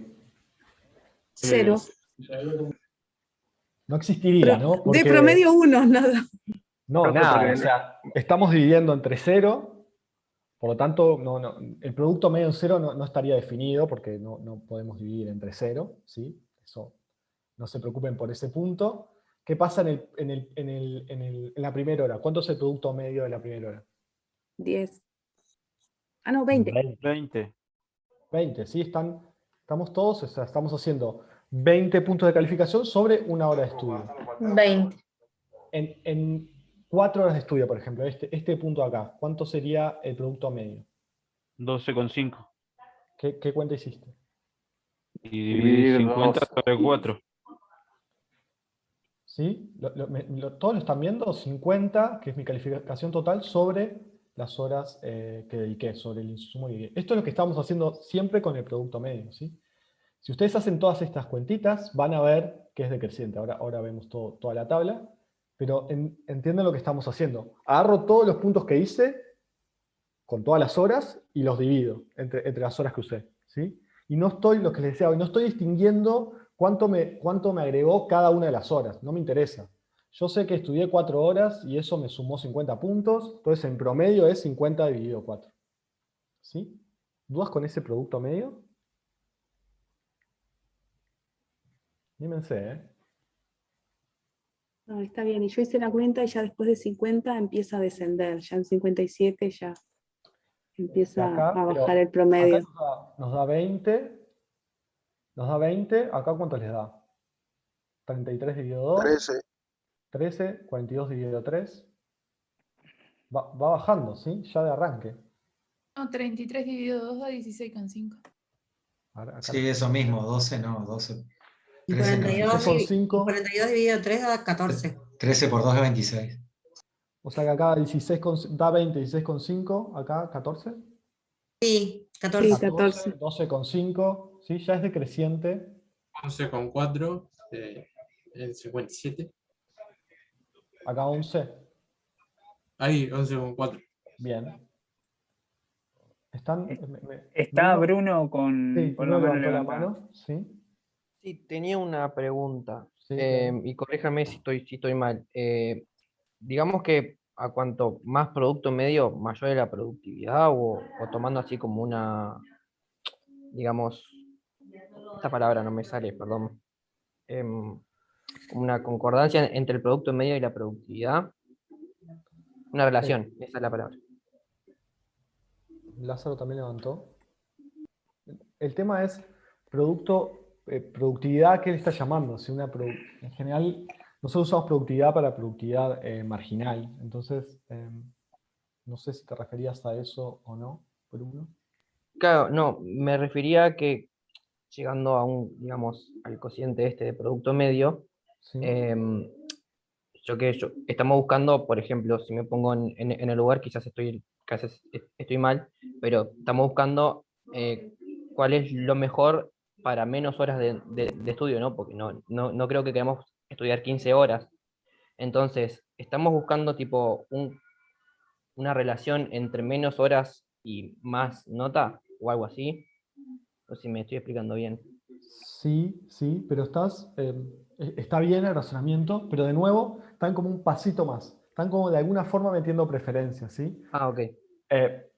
0.
No existiría, ¿no?
De promedio 1, nada.
No, nada. O sea, estamos dividiendo entre 0, por lo tanto, el producto medio en 0 no estaría definido porque no podemos dividir entre 0, ¿sí? Eso, no se preocupen por ese punto. ¿Qué pasa en la primera hora? ¿Cuánto es el producto medio de la primera hora?
10. Ah, no, 20.
20, sí, estamos todos, o sea, estamos haciendo 20 puntos de calificación sobre una hora de estudio.
20.
En 4 horas de estudio, por ejemplo, este punto acá, ¿cuánto sería el producto medio?
12,5.
¿Qué cuenta hiciste?
Y dividir 50 sobre 4.
¿Sí? ¿Todos lo están viendo? 50, que es mi calificación total, sobre las horas que dediqué, sobre el insumo que dediqué. Esto es lo que estamos haciendo siempre con el producto medio, ¿sí? Si ustedes hacen todas estas cuentitas, van a ver que es decreciente. Ahora vemos toda la tabla, pero entienden lo que estamos haciendo. Agarro todos los puntos que hice, con todas las horas, y los divido entre las horas que usé, ¿sí? Y no estoy, lo que les decía hoy, no estoy distinguiendo cuánto me agregó cada una de las horas, no me interesa. Yo sé que estudié 4 horas y eso me sumó 50 puntos, entonces en promedio es 50 dividido 4. ¿Sí? ¿Dudas con ese producto medio? Dímense, ¿eh?
No, está bien. Y yo hice la cuenta y ya después de 50 empieza a descender. Ya en 57 ya empieza
Acá,
a bajar el promedio.
Acá nos da 20. Nos da 20. ¿Acá cuánto les da? 33 dividido 2.
13.
13. 42 dividido 3. Va bajando, ¿sí? Ya de arranque.
No, 33 dividido 2 da 16,5.
Sí, eso mismo, 12 no, 12.
Y 42 dividido 3 da 14.
13 por 2 es 26.
O sea que acá da 20, 16,5, acá 14.
Sí, 14.
Sí, 14.
12,5, sí, ya es decreciente.
11,4 en 57.
Acá 11.
Ahí, 11,4.
Bien.
Está Bruno con
Sí,
la mano
levantó la
levantada.
mano, sí.
Sí, tenía una pregunta,
Sí,
y corríjame si estoy mal. Digamos que a cuanto más producto medio, mayor es la productividad, o tomando así como una, digamos, esta palabra no me sale, perdón, como una concordancia entre el producto medio y la productividad. Una relación, esa es la palabra.
Lázaro también levantó. El tema es productividad, ¿qué le está llamando? Si en general, nosotros usamos productividad para productividad marginal. Entonces, no sé si te referías a eso o no, Bruno.
Claro, no, me refería a que llegando digamos, al cociente de producto medio,
Sí.
Estamos buscando, por ejemplo, si me pongo en el lugar, quizás estoy mal, pero estamos buscando cuál es lo mejor para menos horas de estudio, ¿no? Porque no creo que queramos estudiar 15 horas. Entonces, estamos buscando tipo una relación entre menos horas y más nota, o algo así. No sé si me estoy explicando bien.
Sí, pero está bien el razonamiento, pero de nuevo están como un pasito más. Están como de alguna forma metiendo preferencias, ¿sí?
Ah, ok.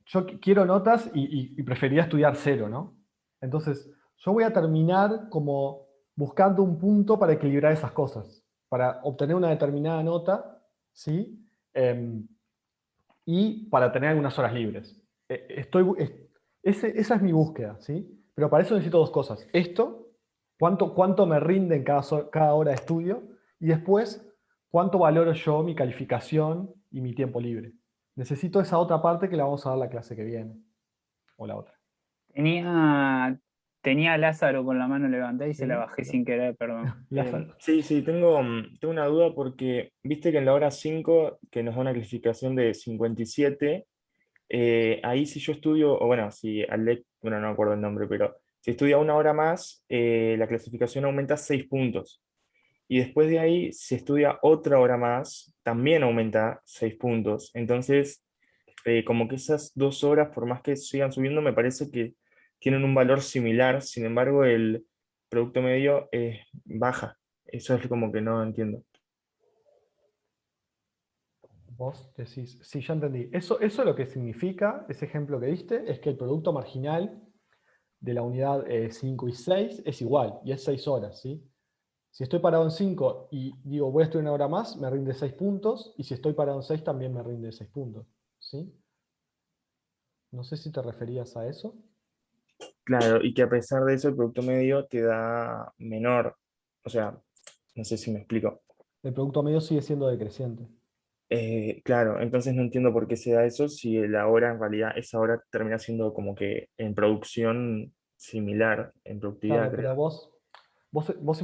Yo quiero notas y preferiría estudiar 0, ¿no? Entonces, yo voy a terminar como buscando un punto para equilibrar esas cosas, para obtener una determinada nota, ¿sí? Y para tener algunas horas libres. Esa es mi búsqueda, ¿sí? Pero para eso necesito dos cosas. Esto, cuánto me rinde en cada hora de estudio, y después, cuánto valoro yo mi calificación y mi tiempo libre. Necesito esa otra parte que la vamos a dar la clase que viene, o la otra.
Tenía a Lázaro con la mano levantada y se la bajé sin querer, perdón.
Sí, tengo una duda porque viste que en la hora 5, que nos da una clasificación de 57, ahí si yo estudio, o bueno, si Alec, bueno, no me acuerdo el nombre, pero si estudia una hora más, la clasificación aumenta 6 puntos. Y después de ahí, si estudia otra hora más, también aumenta 6 puntos. Entonces, como que esas 2 horas, por más que sigan subiendo, me parece que tienen un valor similar. Sin embargo, el producto medio baja. Eso es como que no entiendo.
Vos decís, sí, ya entendí. Eso lo que significa, ese ejemplo que diste, es que el producto marginal de la unidad 5 y 6 es igual, y es 6 horas, ¿sí? Si estoy parado en 5 y digo voy a estudiar una hora más, me rinde 6 puntos, y si estoy parado en 6 también me rinde 6 puntos, ¿sí? No sé si te referías a eso.
Claro, y que a pesar de eso el producto medio te da menor. O sea, no sé si me explico.
El producto medio sigue siendo decreciente.
Claro, entonces no entiendo por qué se da eso si la hora, en realidad, esa hora termina siendo como que en producción similar, en productividad,
Claro,
creo.
pero vos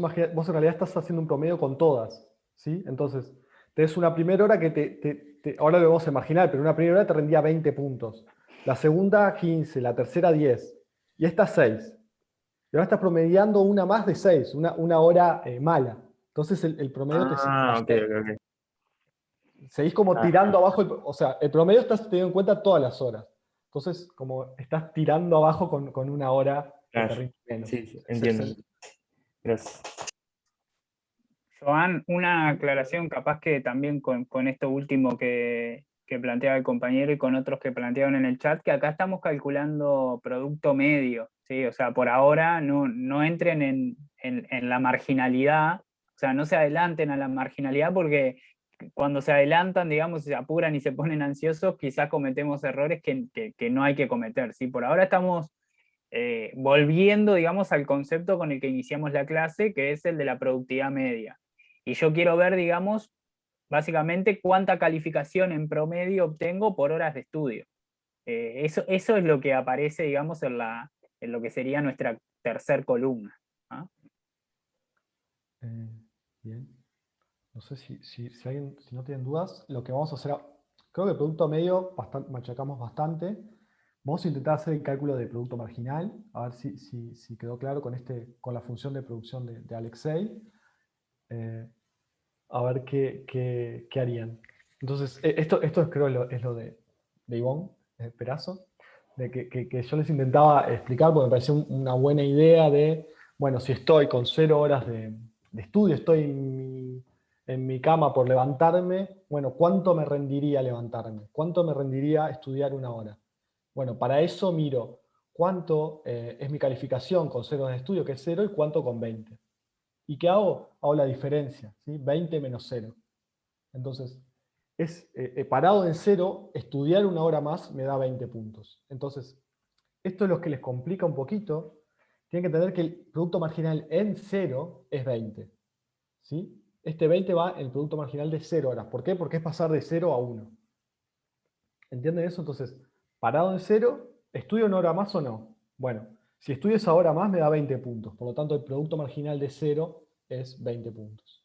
en realidad estás haciendo un promedio con todas, ¿sí? Entonces, tenés una primera hora que ahora lo vamos a imaginar, pero una primera hora te rendía 20 puntos. La segunda, 15, la tercera, 10. Y esta, 6. Y ahora estás promediando una más de 6, una hora mala. Entonces el promedio te sigue
Ah, ok,
bajando.
ok.
Seguís como tirando abajo, o sea, el promedio estás teniendo en cuenta todas las horas. Entonces, como estás tirando abajo con una hora que te
Claro.
rinde menos.
Sí, entiendo. Gracias.
Joan, una aclaración capaz que también con esto último que planteaba el compañero y con otros que plantearon en el chat, que acá estamos calculando producto medio, ¿sí? O sea, por ahora no entren en la marginalidad, o sea, no se adelanten a la marginalidad porque cuando se adelantan, digamos, se apuran y se ponen ansiosos, quizás cometemos errores que no hay que cometer, ¿sí? Por ahora estamos volviendo, digamos, al concepto con el que iniciamos la clase, que es el de la productividad media. Y yo quiero ver, digamos, básicamente cuánta calificación en promedio obtengo por horas de estudio. Eso es lo que aparece, digamos, en lo que sería nuestra tercer columna. ¿Ah?
Bien. No sé si no tienen dudas, lo que vamos a hacer, creo que el producto medio machacamos bastante. Vamos a intentar hacer el cálculo de producto marginal, a ver si quedó claro con la función de producción de Alexei. A ver qué harían. Entonces, esto creo es lo de Ivonne Perazo, de que yo les intentaba explicar, porque me pareció una buena idea de, bueno, si estoy con 0 horas de estudio, estoy en mi cama por levantarme, bueno, ¿cuánto me rendiría levantarme? ¿Cuánto me rendiría estudiar una hora? Bueno, para eso miro cuánto es mi calificación con 0 horas de estudio, que es 0, y cuánto con 20. ¿Y qué hago? Hago la diferencia, ¿sí? 20 menos 0. Entonces, parado en 0, estudiar una hora más me da 20 puntos. Entonces, esto es lo que les complica un poquito. Tienen que entender que el producto marginal en 0 es 20. ¿Sí? Este 20 va en el producto marginal de 0 horas. ¿Por qué? Porque es pasar de 0 a 1. ¿Entienden eso? Entonces, parado en 0, ¿estudio una hora más o no? Bueno, si estudio esa hora más me da 20 puntos. Por lo tanto, el producto marginal de 0 es 20 puntos.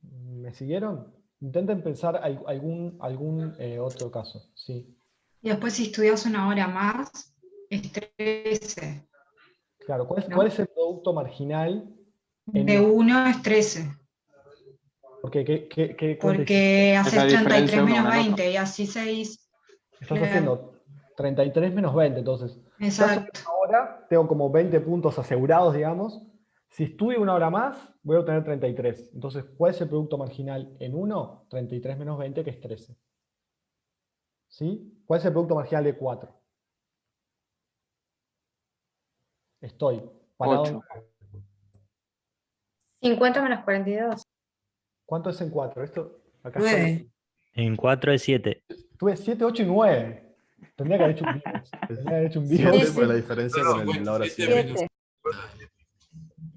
¿Me siguieron? Intenten pensar algún otro caso. Sí.
Y después si estudias una hora más, es 13.
Claro, ¿cuál es el producto marginal?
De 1 es 13. Porque haces 33 menos 20 y así 6.
Estás haciendo 33 menos 20, entonces.
Exacto.
Ahora tengo como 20 puntos asegurados, digamos. Si estudio una hora más, voy a obtener 33. Entonces, ¿cuál es el producto marginal en 1? 33 menos 20, que es 13. ¿Sí? ¿Cuál es el producto marginal de 4? Estoy parado
8.
50 menos 42.
¿Cuánto es en 4? Esto acá
9.
En 4 es 7.
Tuve 7, 8 y 9. Tendría que haber hecho un vivo. Tendría que haber hecho un vivo.
7 fue la diferencia con la hora 7.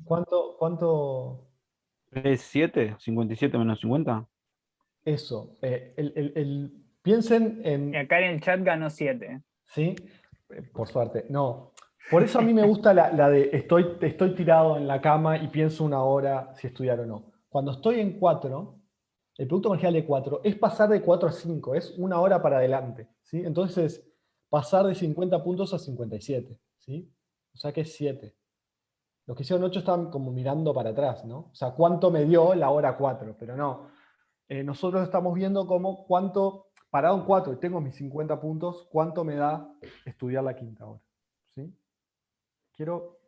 ¿Cuánto?
¿Es 7? ¿57 menos 50?
Eso. Piensen en...
Acá en el chat ganó 7.
¿Sí? Por suerte. No. Por eso a mí me gusta la de estoy tirado en la cama y pienso una hora si estudiar o no. Cuando estoy en 4, el producto marginal de 4 es pasar de 4 a 5, es una hora para adelante, ¿sí? Entonces, pasar de 50 puntos a 57, ¿sí? O sea que es 7. Los que hicieron 8 estaban como mirando para atrás, ¿no? O sea, ¿cuánto me dio la hora 4? Pero no. Nosotros estamos viendo como cuánto, parado en 4 y tengo mis 50 puntos, cuánto me da estudiar la quinta hora, ¿sí? Quiero,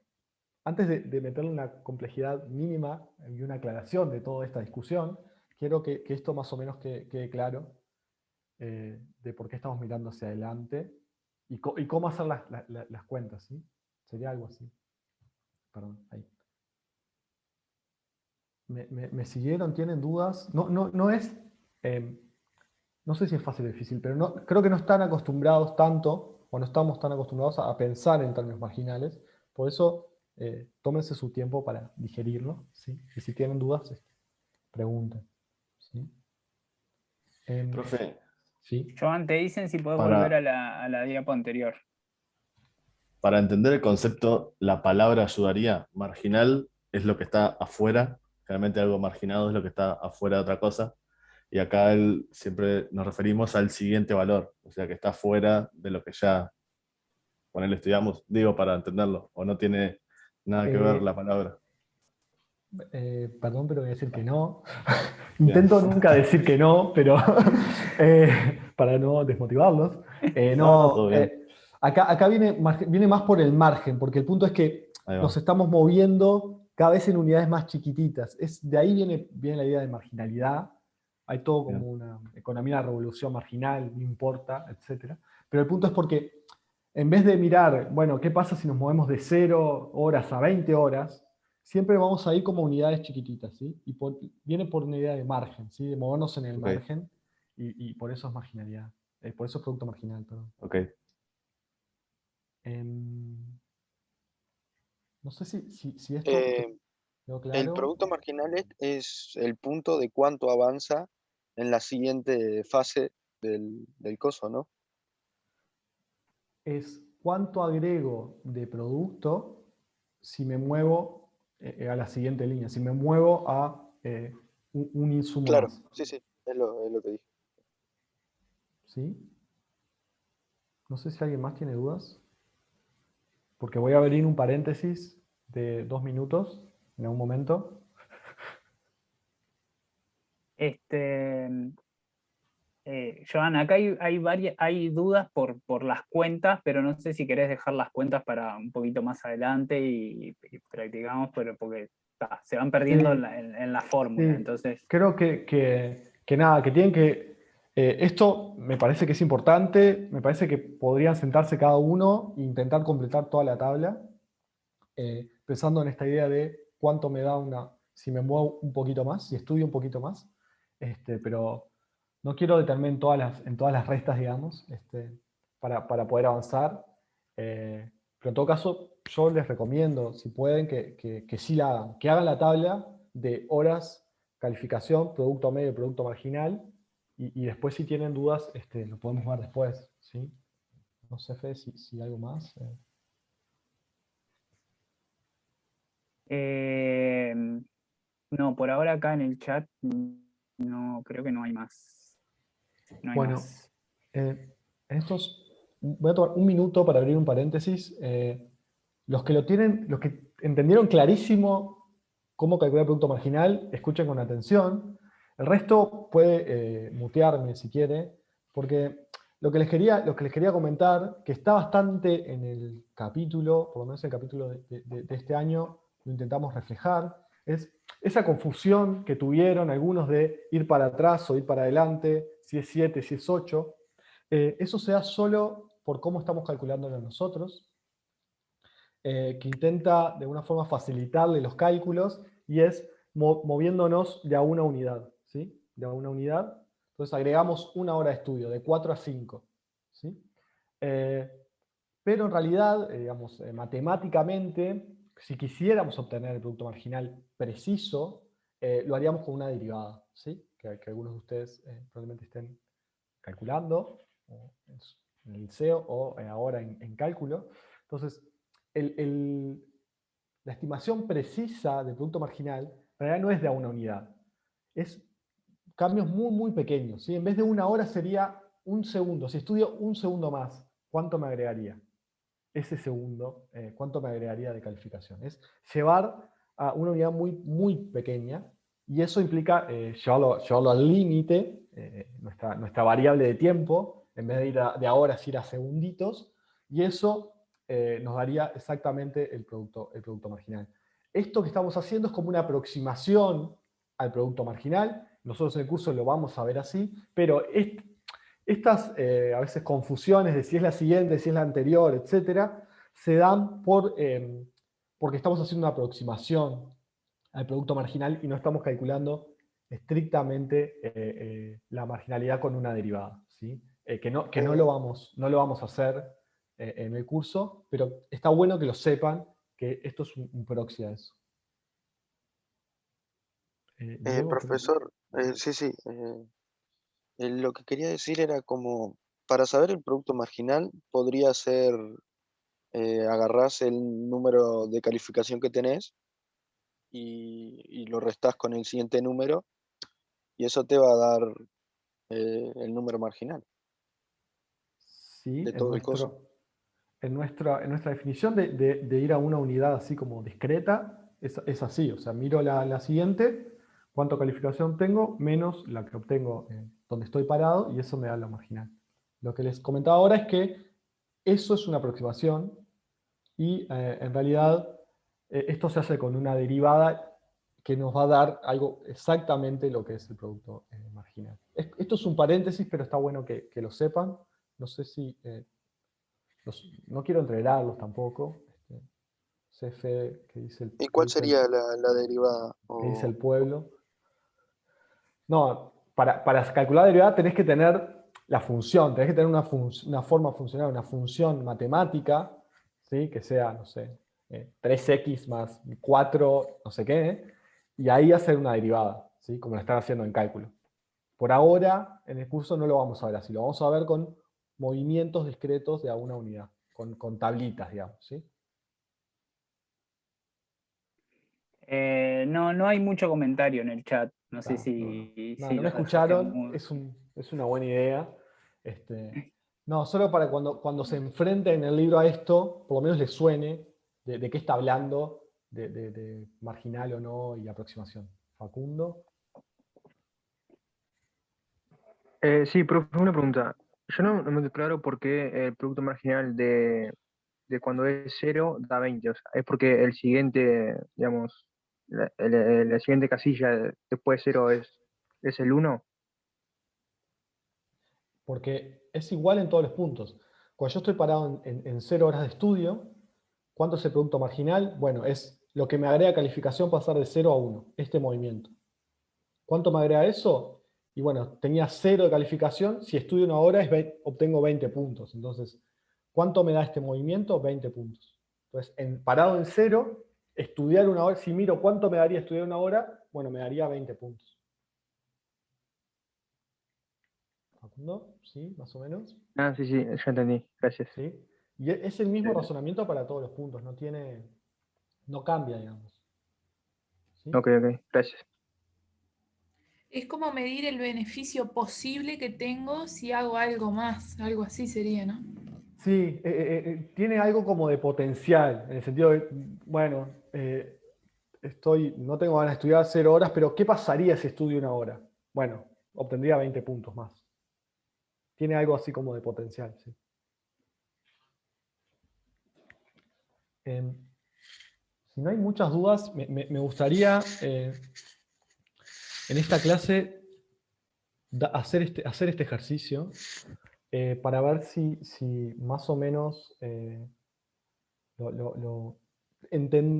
antes de meterle una complejidad mínima y una aclaración de toda esta discusión, quiero que esto más o menos quede claro de por qué estamos mirando hacia adelante y cómo hacer las cuentas, ¿sí? Sería algo así. Perdón, ahí. ¿Me siguieron? ¿Tienen dudas? No es... no sé si es fácil o difícil, pero creo que no están acostumbrados tanto, o no estamos tan acostumbrados a pensar en términos marginales. Por eso, tómense su tiempo para digerirlo, ¿sí? Y si tienen dudas, pregunten, ¿sí?
Profe.
¿Sí?
Joan, te dicen si puedes volver a la diapo anterior.
Para entender el concepto, la palabra ayudaría. Marginal es lo que está afuera. Generalmente algo marginado es lo que está afuera de otra cosa. Y acá siempre nos referimos al siguiente valor. O sea, que está fuera de lo que ya con él estudiamos. Digo, para entenderlo. O no tiene nada que ver la palabra.
Perdón, pero voy a decir que no. Intento nunca decir que no, pero para no desmotivarlos.
Todo bien.
Acá viene más por el margen, porque el punto es que nos estamos moviendo cada vez en unidades más chiquititas. De ahí viene la idea de marginalidad. Hay todo como una economía de revolución marginal, no importa, etc. Pero el punto es porque en vez de mirar, bueno, ¿qué pasa si nos movemos de 0 horas a 20 horas? Siempre vamos a ir como unidades chiquititas, ¿sí? Y viene por una idea de margen, ¿sí? De movernos en el margen, y por eso es marginalidad. Por eso es producto marginal, perdón.
Ok.
No sé si esto quedó claro.
El producto marginal es el punto de cuánto avanza en la siguiente fase del coso, ¿no?
Es cuánto agrego de producto si me muevo a la siguiente línea, si me muevo a un insumo
claro,
más.
Sí, es lo que dije.
¿Sí? No sé si alguien más tiene dudas. Porque voy a abrir un paréntesis de 2 minutos en algún momento.
Joan, acá hay dudas por las cuentas, pero no sé si querés dejar las cuentas para un poquito más adelante y practicamos, pero porque se van perdiendo en la fórmula.
Sí.
Entonces...
Creo que nada, que tienen que... esto me parece que es importante, me parece que podrían sentarse cada uno e intentar completar toda la tabla, pensando en esta idea de cuánto me da si me muevo un poquito más, si estudio un poquito más, pero no quiero detenerme en todas las restas, digamos, para poder avanzar, pero en todo caso yo les recomiendo, si pueden, que sí la hagan, que hagan la tabla de horas, calificación, producto medio, producto marginal, y después si tienen dudas, lo podemos ver después, ¿sí? No sé, Fede, si algo más.
No, por ahora acá en el chat no, creo que no hay más. No hay más.
Voy a tomar un minuto para abrir un paréntesis. Los que entendieron clarísimo cómo calcular el producto marginal, escuchen con atención. El resto puede mutearme si quiere, porque lo que les quería comentar, que está bastante en el capítulo, por lo menos el capítulo de este año, lo intentamos reflejar, es esa confusión que tuvieron algunos de ir para atrás o ir para adelante, si es 7, si es 8. Eso se da solo por cómo estamos calculándolo nosotros, que intenta de alguna forma facilitarle los cálculos, y es moviéndonos de a una unidad, ¿sí? De a una unidad. Entonces agregamos una hora de estudio, de 4 a 5. ¿Sí? Pero en realidad, digamos, matemáticamente, si quisiéramos obtener el producto marginal preciso, lo haríamos con una derivada, ¿sí? Que algunos de ustedes probablemente estén calculando o en el liceo o ahora en cálculo. Entonces, la estimación precisa del producto marginal en realidad no es de a una unidad. Es cambios muy, muy pequeños, ¿sí? En vez de 1 hora sería 1 segundo. Si estudio 1 segundo más, ¿cuánto me agregaría? Ese segundo, ¿cuánto me agregaría de calificación? Es llevar a una unidad muy, muy pequeña, y eso implica llevarlo al límite, nuestra variable de tiempo, en vez de ir de a horas, ir a segunditos, y eso nos daría exactamente el producto marginal. Esto que estamos haciendo es como una aproximación al producto marginal. Nosotros en el curso lo vamos a ver así, pero estas a veces confusiones de si es la siguiente, si es la anterior, etcétera, se dan porque estamos haciendo una aproximación al producto marginal y no estamos calculando estrictamente la marginalidad con una derivada, ¿sí? Que no lo vamos a hacer en el curso, pero está bueno que lo sepan, que esto es un proxy a eso.
Profesor, sí. Lo que quería decir era como, para saber el producto marginal, podría ser, agarrás el número de calificación que tenés y lo restás con el siguiente número, y eso te va a dar el número marginal.
Sí,
de todo el coso.
en nuestra definición de ir a una unidad así como discreta, es así. O sea, miro la siguiente, cuánto calificación tengo, menos la que obtengo donde estoy parado, y eso me da lo marginal. Lo que les comentaba ahora es que eso es una aproximación, y en realidad esto se hace con una derivada que nos va a dar algo exactamente lo que es el producto marginal. Esto es un paréntesis, pero está bueno que lo sepan. No sé si... no quiero entregarlos tampoco. CF, que dice el...
¿Y cuál sería la derivada?
Que dice el pueblo. No, para calcular la derivada tenés que tener la función, tenés que tener una forma funcional, una función matemática, ¿sí? Que sea, no sé, 3x más 4, no sé qué, y ahí hacer una derivada, ¿sí? Como lo están haciendo en cálculo. Por ahora, en el curso no lo vamos a ver así, lo vamos a ver con movimientos discretos de a una unidad, con tablitas, digamos, ¿sí?
No hay mucho comentario en el chat. No sé si...
No me escucharon, es una buena idea. No, solo para cuando se enfrenten en el libro a esto, por lo menos les suene de qué está hablando, de marginal o no y aproximación. Facundo.
Sí, profe, una pregunta. Yo no me quedo claro por qué el producto marginal de cuando es 0 da 20. O sea, es porque el siguiente, digamos, la siguiente casilla después de 0 es el 1.
Porque es igual en todos los puntos. Cuando yo estoy parado en 0 horas de estudio, ¿cuánto es el producto marginal? Bueno, es lo que me agrega calificación pasar de 0 a 1, este movimiento. ¿Cuánto me agrega eso? Y bueno, tenía 0 de calificación, si estudio 1 hora obtengo 20 puntos. Entonces, ¿cuánto me da este movimiento? 20 puntos. Entonces, parado en 0, estudiar 1 hora, si miro cuánto me daría estudiar 1 hora, bueno, me daría 20 puntos. ¿Facundo? ¿Sí? ¿Más o menos?
Sí, ya entendí. Gracias.
¿Sí? Y es el mismo razonamiento para todos los puntos, no cambia, digamos. ¿Sí?
Ok, gracias.
Es como medir el beneficio posible que tengo si hago algo más, algo así sería, ¿no?
Sí, tiene algo como de potencial, en el sentido de, bueno, no tengo ganas de estudiar 0 horas, pero ¿qué pasaría si estudio 1 hora? Bueno, obtendría 20 puntos más. Tiene algo así como de potencial, sí. Si no hay muchas dudas, me gustaría en esta clase hacer este ejercicio para ver si más o menos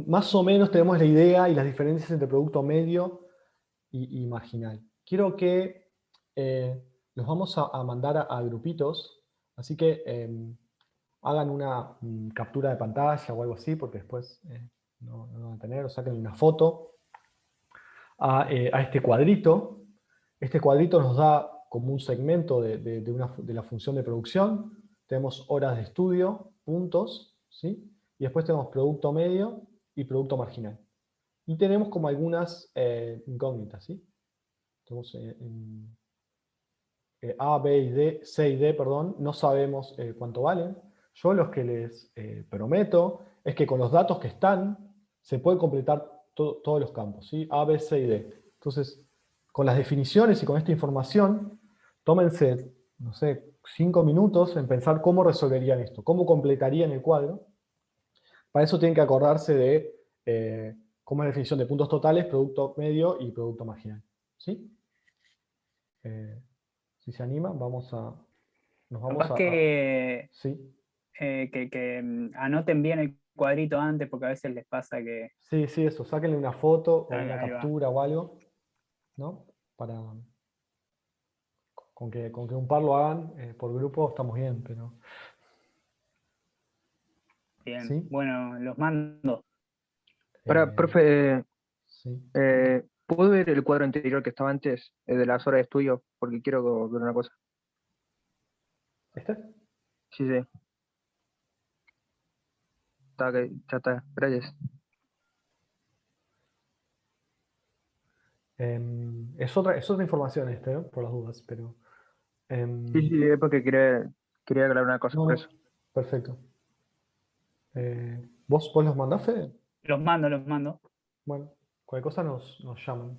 más o menos tenemos la idea y las diferencias entre producto medio y marginal. Quiero que los vamos a mandar a grupitos, así que hagan una captura de pantalla o algo así, porque después no van a tener, o saquen una foto a este cuadrito. Este cuadrito nos da como un segmento de la función de producción. Tenemos horas de estudio, puntos, ¿sí? Y después tenemos producto medio y producto marginal. Y tenemos como algunas incógnitas, ¿sí? Tenemos A, B y D, C y D, perdón, no sabemos cuánto valen. Yo los que les prometo es que con los datos que están se puede completar todos los campos, ¿sí? A, B, C y D. Entonces, con las definiciones y con esta información, tómense, no sé, 5 minutos en pensar cómo resolverían esto, cómo completarían el cuadro. Para eso tienen que acordarse de cómo es la definición de puntos totales, producto medio y producto marginal, ¿sí? Si se animan, nos vamos
Capaz que,
sí.
que anoten bien el cuadrito antes, porque a veces les pasa que...
Sí, eso, sáquenle una foto o
Ahí
una
va.
captura o algo, ¿no? Con que un par lo hagan por grupo estamos bien, pero...
Bien,
¿sí?
bueno, los mando.
Profe,
sí.
¿puedo ver el cuadro anterior que estaba antes, de las horas de estudio? Porque quiero ver una cosa.
¿Este?
Sí. Ya está, gracias.
Es otra información por las dudas, pero...
Sí, es porque quería aclarar una cosa, por eso.
Perfecto. ¿Vos los mandaste?
Los mando.
Bueno, cualquier cosa nos llaman.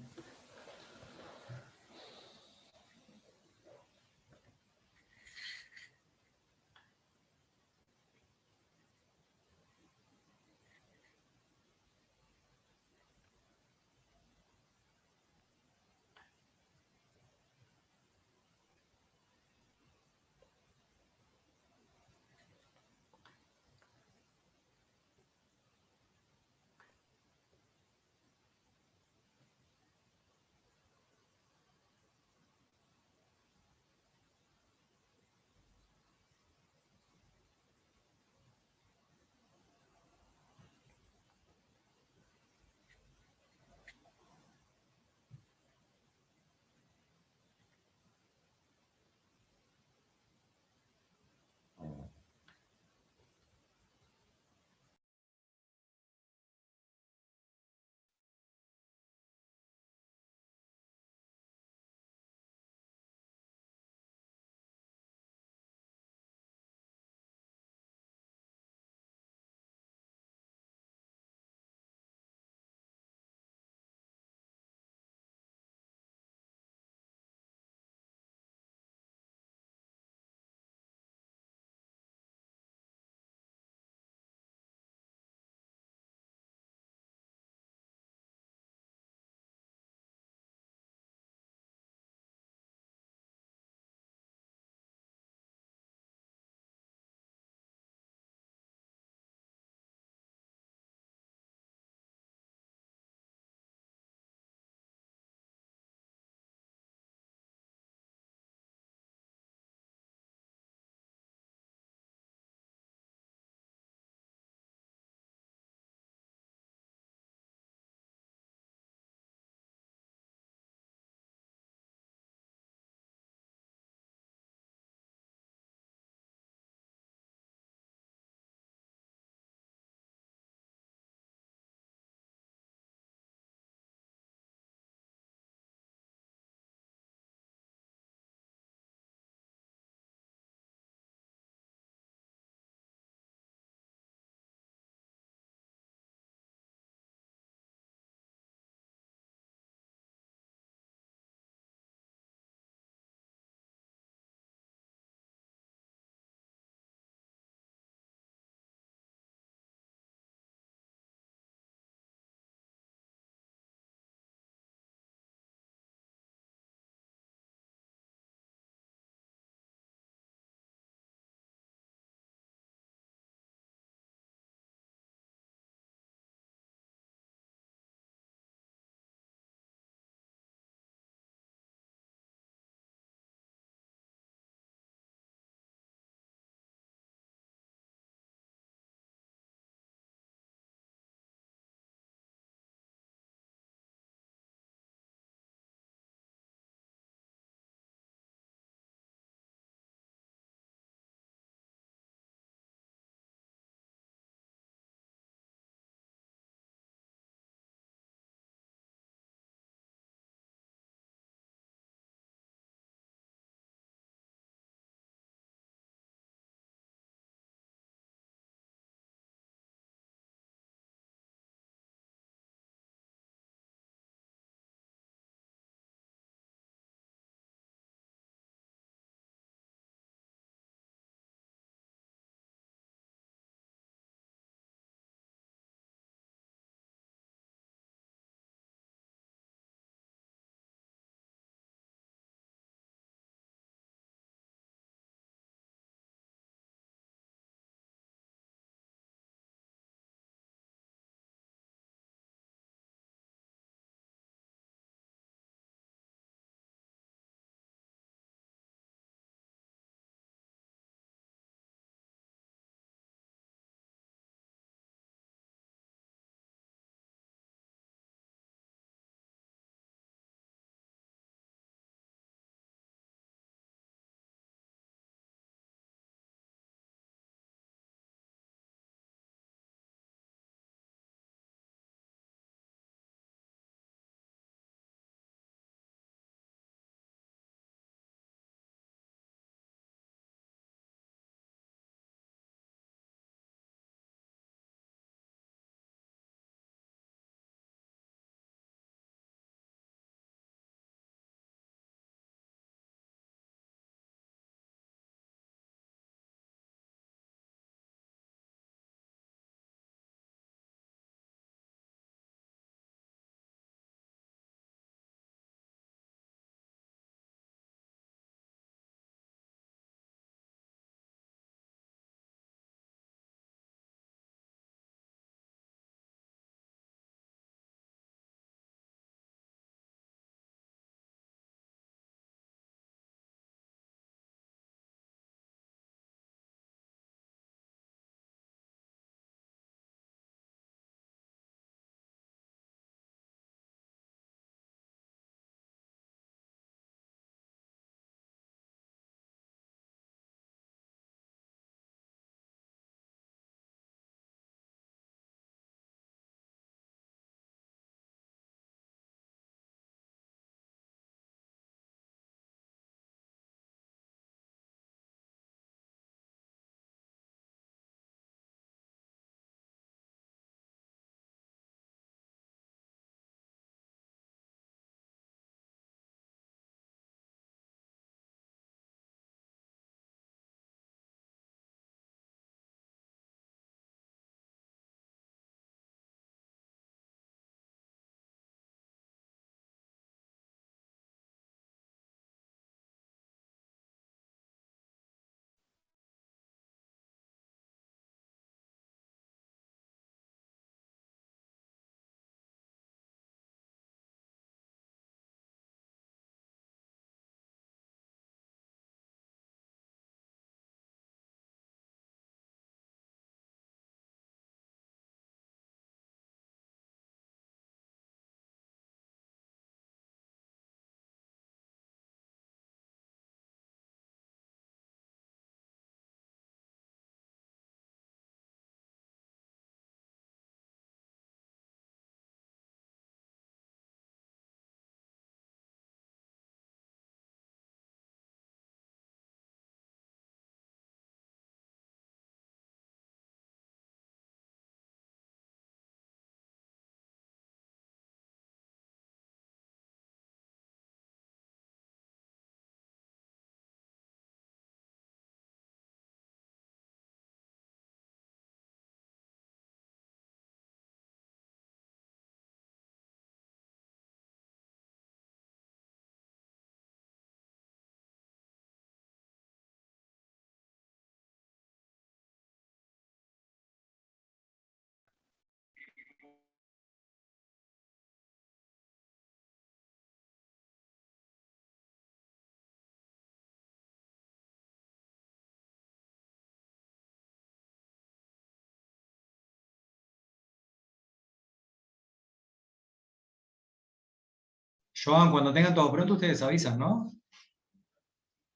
Joan, cuando tengan todo pronto, ustedes avisan, ¿no?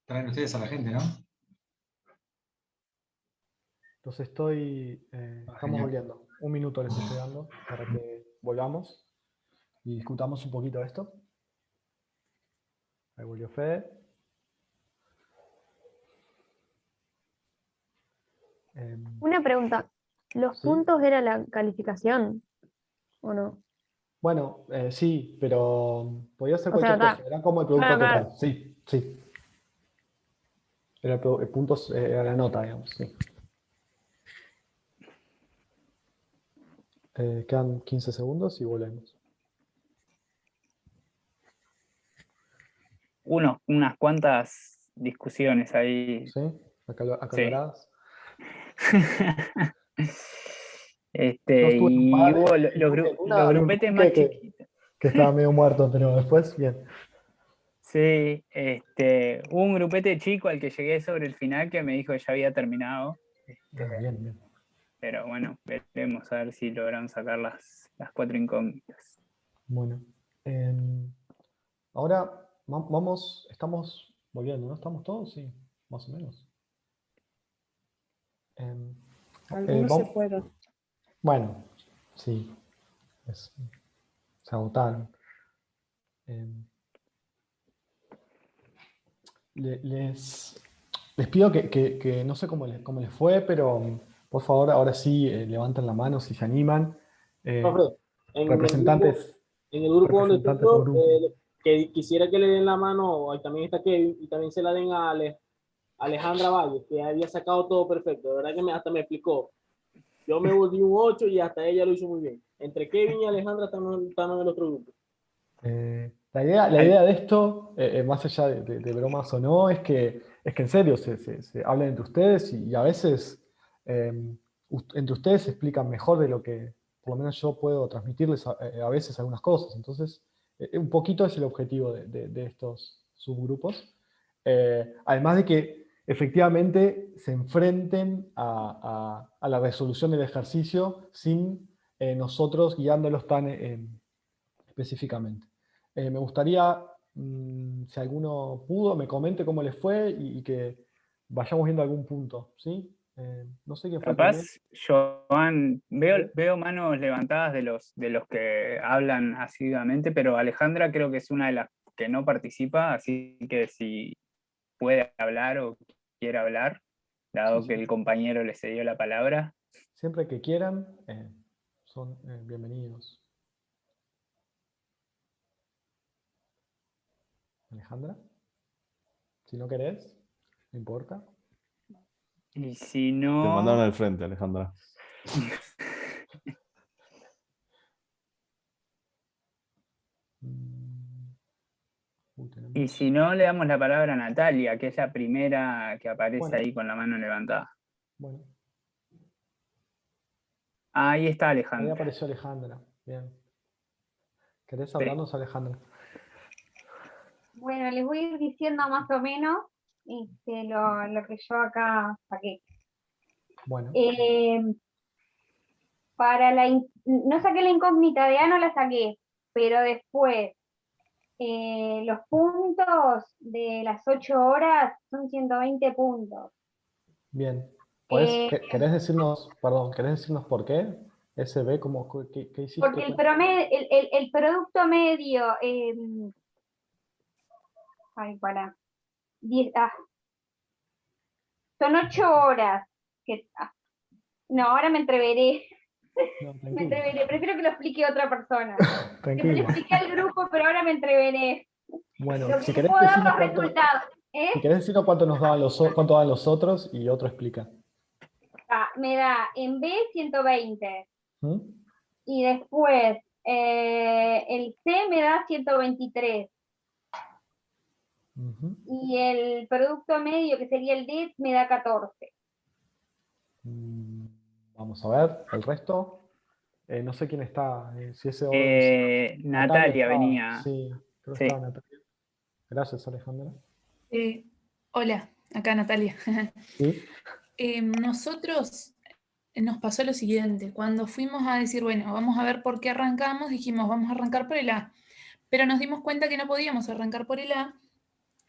Traen ustedes a la gente, ¿no?
Entonces estamos volviendo. Un minuto les estoy dando para que volvamos y discutamos un poquito esto. Ahí volvió Fede.
Una pregunta. ¿Los puntos era la calificación o no?
Bueno, sí, pero podía ser
O sea,
cualquier cosa. Era como el producto
claro.
total. Sí, sí. Era puntos, era la nota, digamos. Sí. Quedan 15 segundos y volvemos.
Unas cuantas discusiones ahí.
Sí, acaloradas.
Y hubo los grupetes más chiquitos.
Que estaba medio muerto, pero después, bien.
Sí, hubo un grupete chico al que llegué sobre el final que me dijo que ya había terminado.
Bien, bien.
Pero bueno, veremos a ver si logran sacar las 4 incógnitas.
Bueno, ahora estamos volviendo, ¿no? ¿Estamos todos? Sí, más o menos.
Algunos se fueron.
Bueno, sí, se agotaron. Les pido que no sé cómo les fue, pero por favor, ahora sí, levanten la mano si se animan. Representantes.
En el grupo donde estoy, que quisiera que le den la mano, ahí también está Kevin, y también se la den a Alejandra Valle, que había sacado todo perfecto. De verdad que hasta me explicó. Yo me volví un 8 y hasta ella lo hizo muy bien. Entre Kevin y Alejandra están en el otro grupo.
La idea de esto, más allá de bromas o no, es que en serio se hablen entre ustedes y a veces entre ustedes se explican mejor de lo que por lo menos yo puedo transmitirles a veces algunas cosas. Entonces, un poquito es el objetivo de estos subgrupos. Además de que efectivamente se enfrenten a la resolución del ejercicio sin nosotros guiándolos tan específicamente. Me gustaría, si alguno pudo, me comente cómo les fue y que vayamos viendo algún punto, ¿sí? No sé quién fue.
Capaz, Joan, veo manos levantadas de los que hablan asiduamente, pero Alejandra creo que es una de las que no participa, así que si puede hablar o quiere hablar, dado que el compañero le cedió la palabra.
Siempre que quieran, son bienvenidos. Alejandra, si no querés, no importa.
Y si no...
Te mandaron al frente, Alejandra.
Y si no, le damos la palabra a Natalia, que es la primera que aparece ahí con la mano levantada.
Bueno.
Ahí está Alejandra.
Ahí apareció Alejandra. Bien. ¿Querés hablarnos, Alejandra?
Bueno, les voy a ir diciendo más o menos lo que yo acá saqué.
Bueno.
No saqué la incógnita de A, no la saqué, pero después los puntos de las 8 horas son 120 puntos.
Bien. ¿Querés decirnos por qué? SB, ¿qué hiciste?
Porque el producto medio... son 8 horas. No, ahora me entreveré. Me entreveré. Prefiero que lo explique otra persona.
Tranquilo.
Le expliqué al grupo, pero ahora me entreveré.
Bueno,
si querés decirnos
si querés decirnos cuánto daban los otros y otro explica.
Me da en B 120. Y después el C me da 123. Y el producto medio, que sería el D, me da 14.
Vamos a ver, el resto. No sé quién está. Si ese
Natalia venía.
Sí, creo que estaba Natalia. Gracias, Alejandra.
Hola, acá Natalia.
¿Sí?
Nosotros nos pasó lo siguiente. Cuando fuimos a decir, bueno, vamos a ver por qué arrancamos, dijimos, vamos a arrancar por el A. pero nos dimos cuenta que no podíamos arrancar por el A,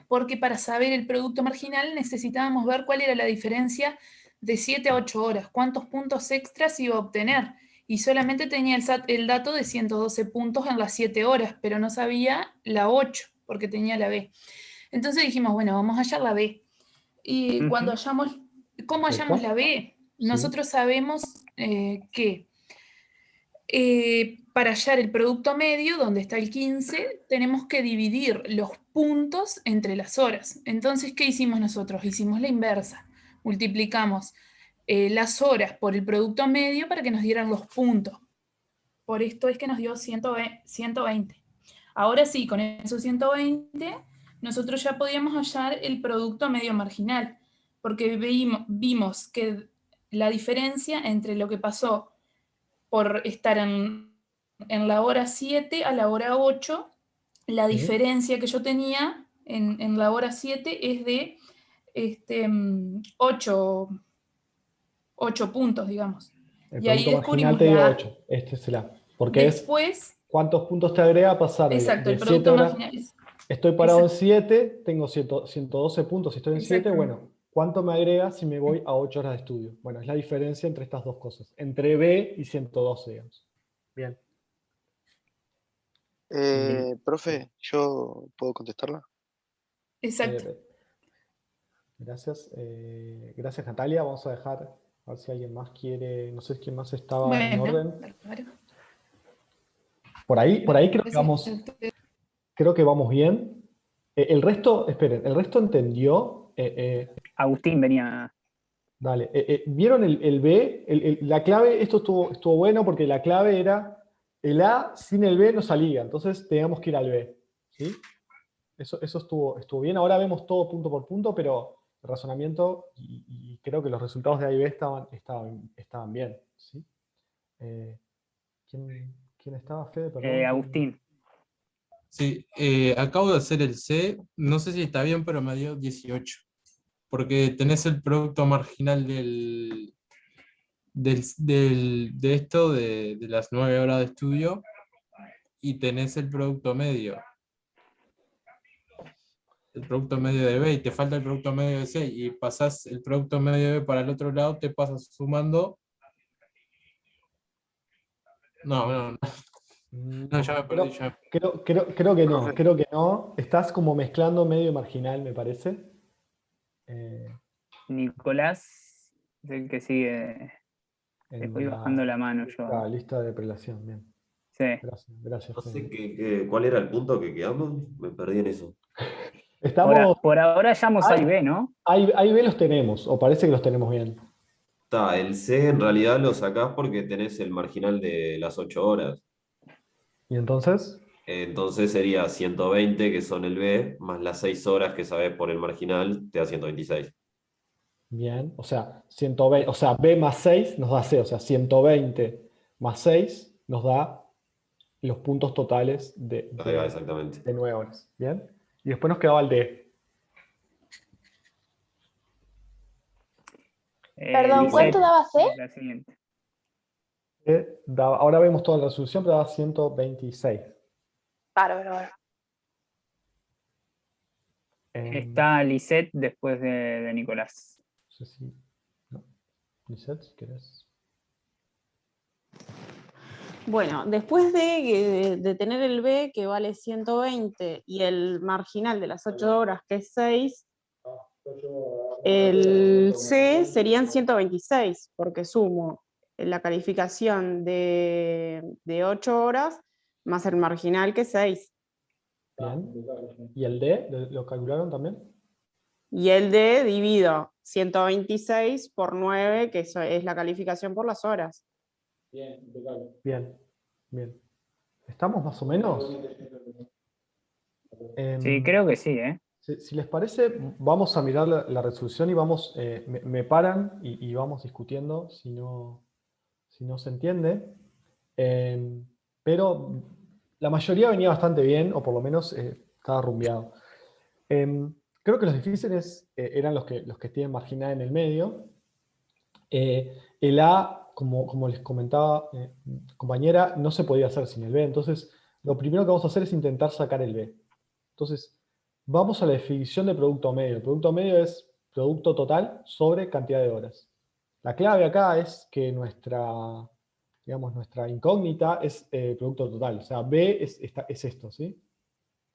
porque para saber el producto marginal necesitábamos ver cuál era la diferencia de 7 a 8 horas, cuántos puntos extras iba a obtener, y solamente tenía el dato de 112 puntos en las 7 horas, pero no sabía la 8, porque tenía la B. Entonces dijimos, bueno, vamos a hallar la B. Y cuando hallamos, ¿cómo hallamos la B? Nosotros sabemos que para hallar el producto medio, donde está el 15, tenemos que dividir los puntos entre las horas. Entonces, ¿qué hicimos nosotros? Hicimos la inversa. Multiplicamos las horas por el producto medio para que nos dieran los puntos. Por esto es que nos dio 120. Ahora sí, con esos 120, nosotros ya podíamos hallar el producto medio marginal, porque vimos que la diferencia entre lo que pasó por estar en la hora 7 a la hora 8, la diferencia que yo tenía en la hora 7 es de 8 puntos, digamos.
El
y ahí
producto marginal
descubrimos
te dio
la A.
8. Este es el A. Porque
Después,
es cuántos puntos te agrega a pasar
exacto,
de
el
7
producto
horas.
marginal es...
Estoy parado
Exacto.
en 7, tengo 112 puntos. Si estoy en 7,
Exactamente.
bueno, ¿cuánto me agrega si me voy a 8 horas de estudio? Bueno, es la diferencia entre estas dos cosas. Entre B y 112, digamos. Bien.
Profe, ¿yo puedo contestarla?
Exacto.
Gracias. Gracias, Natalia. Vamos a dejar, a ver si alguien más quiere, no sé quién más estaba en orden. Por ahí creo que vamos bien. El resto, esperen, ¿el resto entendió?
Agustín venía.
Dale. ¿Vieron el B? La clave, esto estuvo bueno porque la clave era el A sin el B no salía, entonces teníamos que ir al B. ¿Sí? Eso estuvo bien. Ahora vemos todo punto por punto, pero el razonamiento y creo que los resultados de A y B estaban bien. ¿Sí? ¿Quién estaba, Fede? Perdón.
Agustín.
Sí, acabo de hacer el C, no sé si está bien, pero me dio 18. Porque tenés el producto marginal de esto, de las 9 horas de estudio, y tenés el producto medio. El producto medio de B, y te falta el producto medio de C, y pasás el producto medio de B para el otro lado, te pasas sumando. No, ya me perdí.
Creo que no. Estás como mezclando medio y marginal, me parece.
Nicolás es el que sigue. Voy bajando la mano yo.
La lista de prelación, bien.
Sí.
Gracias.
No sé cuál era el punto que quedamos, me perdí en eso.
Por ahora hallamos A y B, ¿no?
A y B los tenemos, o parece que los tenemos bien.
Está, el C en realidad lo sacás porque tenés el marginal de las 8 horas.
¿Y entonces?
Entonces sería 120, que son el B, más las 6 horas que sabés por el marginal, te da 126.
Bien, o sea, 120, o sea, B más 6 nos da C, o sea, 120 más 6 nos da los puntos totales de 9 horas. Bien, y después nos quedaba el D.
Perdón, ¿cuánto daba C?
La siguiente.
Ahora vemos toda la resolución, pero daba 126.
Bárbaro.
Está Lisette después de Nicolás.
No sé si... No. Lisette, si querés.
Bueno, después de tener el B, que vale 120, y el marginal de las 8 horas, que es 6, el C serían 126, porque sumo la calificación de 8 horas más el marginal, que es 6.
Bien. ¿Y el D? ¿Lo calcularon también?
Y el D divido 126 por 9, que eso es la calificación por las horas.
Bien. ¿Estamos más o menos?
Sí, creo que sí, ¿eh?
Si les parece, vamos a mirar la resolución y vamos, me paran y vamos discutiendo si no se entiende. Pero la mayoría venía bastante bien, o por lo menos estaba rumbeado. Creo que los difíciles eran los que tienen marginal en el medio. El A, como les comentaba compañera, no se podía hacer sin el B. Entonces, lo primero que vamos a hacer es intentar sacar el B. Entonces, vamos a la definición de producto medio. El producto medio es producto total sobre cantidad de horas. La clave acá es que nuestra incógnita es producto total. O sea, B es esto, ¿sí?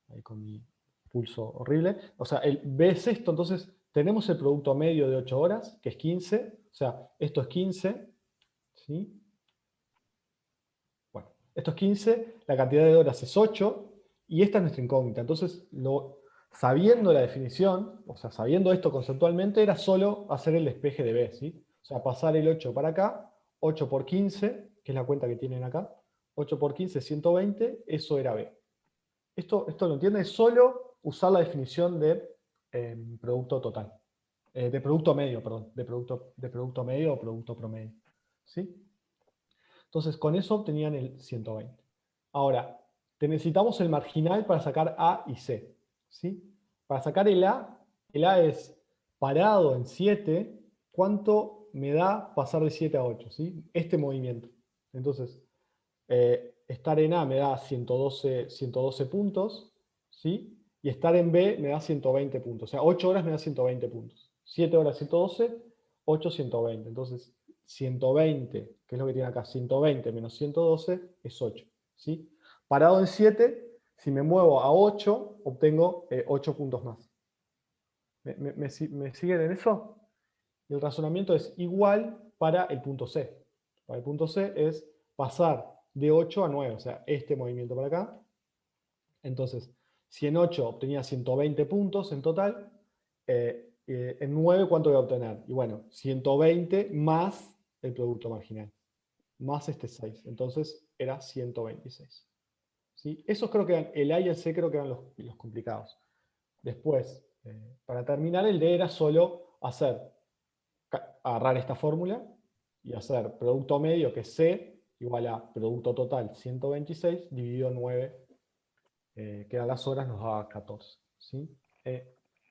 Ahí con mi pulso horrible. O sea, el B es esto, entonces tenemos el producto medio de 8 horas, que es 15. O sea, esto es 15, ¿sí? Bueno, esto es 15, la cantidad de horas es 8, y esta es nuestra incógnita. Entonces, sabiendo la definición, o sea, sabiendo esto conceptualmente, era solo hacer el despeje de B, ¿sí? O sea, pasar el 8 para acá, 8 por 15, que es la cuenta que tienen acá, 8 por 15, 120, eso era B. Esto lo entienden, es solo usar la definición de producto total. De producto medio, perdón, de producto medio o producto promedio. ¿Sí? Entonces, con eso obtenían el 120. Ahora, necesitamos el marginal para sacar A y C. ¿Sí? Para sacar el A es parado en 7, ¿cuánto me da pasar de 7 a 8? ¿Sí? Este movimiento. Entonces, estar en A me da 112 puntos, ¿sí? Y estar en B me da 120 puntos. O sea, 8 horas me da 120 puntos. 7 horas 112, 8 120. Entonces, 120, que es lo que tiene acá, 120 menos 112 es 8. ¿Sí? Parado en 7, si me muevo a 8, obtengo 8 puntos más. ¿Me siguen en eso? El razonamiento es igual para el punto C. Para el punto C es pasar de 8 a 9, o sea, este movimiento para acá. Entonces, si en 8 obtenía 120 puntos en total, en 9, ¿cuánto voy a obtener? Y bueno, 120 más el producto marginal, más este 6. Entonces, era 126. ¿Sí? Esos creo que eran, el A y el C creo que eran los complicados. Después, para terminar, el D era solo agarrar esta fórmula y hacer producto medio, que es C, igual a producto total 126, dividido 9, que eran las horas, nos daba 14. ¿Sí?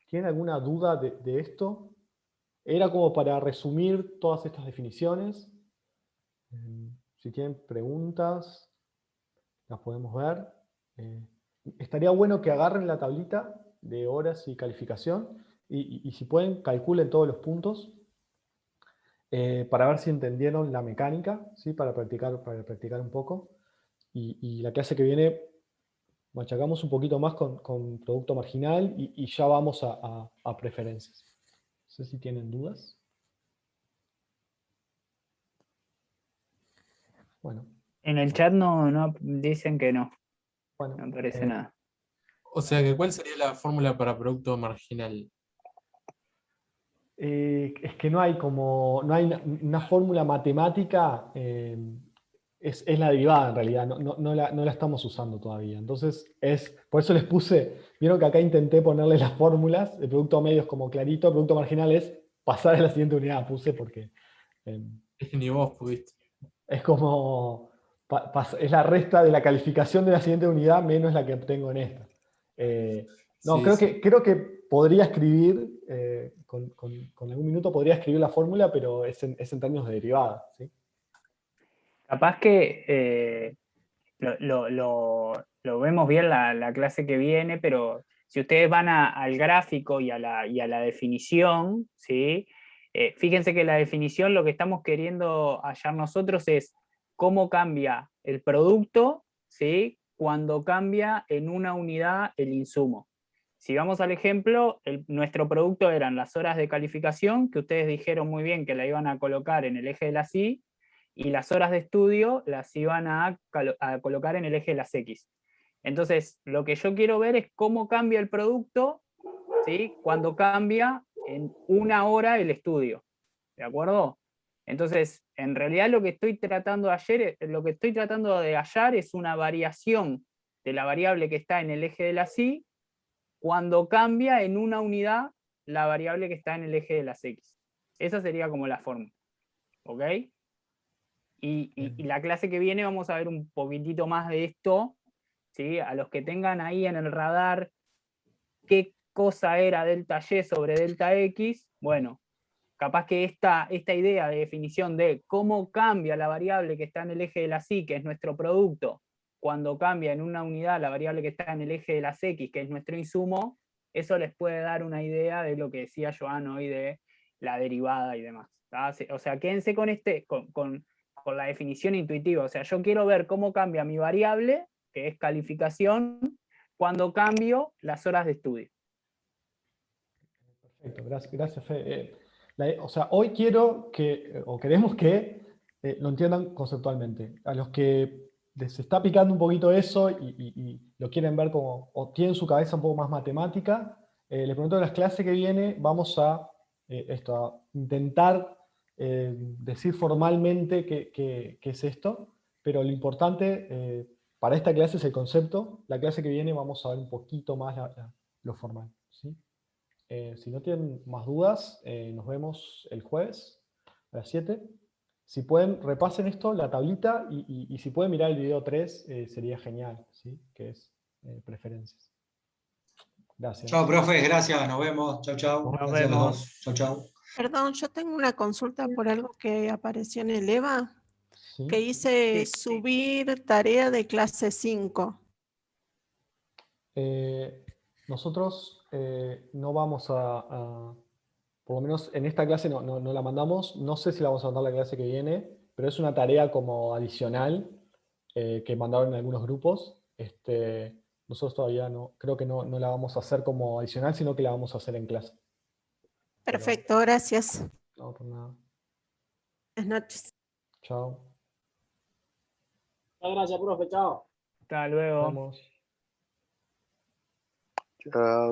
¿Tienen alguna duda de esto? Era como para resumir todas estas definiciones. Si tienen preguntas, las podemos ver. Estaría bueno que agarren la tablita de horas y calificación y si pueden, calculen todos los puntos para ver si entendieron la mecánica, ¿sí? Para practicar un poco. Y la clase que viene machacamos un poquito más con producto marginal y ya vamos a preferencias. No sé si tienen dudas. Bueno.
En el chat no dicen que no.
Bueno,
no aparece nada.
O sea, que ¿cuál sería la fórmula para producto marginal?
Es que no hay una fórmula matemática, es la derivada en realidad, no la estamos usando todavía. Entonces, por eso les puse, vieron que acá intenté ponerle las fórmulas, el producto medio es como clarito, el producto marginal es pasar a la siguiente unidad, puse porque...
es que ni vos pudiste.
Es como, es la resta de la calificación de la siguiente unidad menos la que obtengo en esta. Creo que podría escribir, con algún minuto podría escribir la fórmula, pero es en términos de derivada. ¿Sí?
Capaz que lo vemos bien la clase que viene, pero si ustedes van al gráfico y a la definición, ¿sí? Fíjense que la definición, lo que estamos queriendo hallar nosotros es cómo cambia el producto, ¿sí? Cuando cambia en una unidad el insumo. Si vamos al ejemplo, nuestro producto eran las horas de calificación, que ustedes dijeron muy bien que la iban a colocar en el eje de las Y, y las horas de estudio las iban a colocar en el eje de las X. Entonces, lo que yo quiero ver es cómo cambia el producto, ¿sí? Cuando cambia en una hora el estudio. ¿De acuerdo? Entonces, en realidad lo que estoy tratando de hallar es una variación de la variable que está en el eje de las Y cuando cambia en una unidad la variable que está en el eje de las X. Esa sería como la fórmula. ¿Ok? Y la clase que viene vamos a ver un poquitito más de esto, ¿sí? A los que tengan ahí en el radar qué cosa era delta Y sobre delta X, bueno, capaz que esta idea de definición de cómo cambia la variable que está en el eje de la Y, que es nuestro producto, cuando cambia en una unidad la variable que está en el eje de las X, que es nuestro insumo, eso les puede dar una idea de lo que decía Joan hoy de la derivada y demás. O sea, quédense con la definición intuitiva. O sea, yo quiero ver cómo cambia mi variable, que es calificación, cuando cambio las horas de estudio.
Perfecto, gracias Fe. O sea, hoy quiero o queremos que lo entiendan conceptualmente. A los que les está picando un poquito eso y lo quieren ver como, o tienen su cabeza un poco más matemática, les pregunto en las clases que viene, vamos a intentar decir formalmente qué es esto, pero lo importante para esta clase es el concepto. La clase que viene vamos a ver un poquito más lo formal, ¿sí? Si no tienen más dudas, nos vemos el jueves a las 7. Si pueden, repasen esto, la tablita, y si pueden mirar el video 3, sería genial, ¿sí? Que es preferencias. Gracias.
Chao, profe, gracias, nos vemos. Chao, chao.
Nos
Gracias a los
vemos.
dos. Chao, chao.
Perdón, yo tengo una consulta por algo que apareció en el EVA,
¿Sí?
que dice subir tarea de clase 5.
Nosotros no vamos por lo menos en esta clase no la mandamos, no sé si la vamos a mandar la clase que viene, pero es una tarea como adicional que mandaron en algunos grupos. Nosotros todavía creo que no la vamos a hacer como adicional, sino que la vamos a hacer en clase.
Perfecto, gracias.
No, por nada.
Buenas noches.
Chao.
Muchas gracias, profe. Chao.
Hasta luego.
Vamos.
Chao.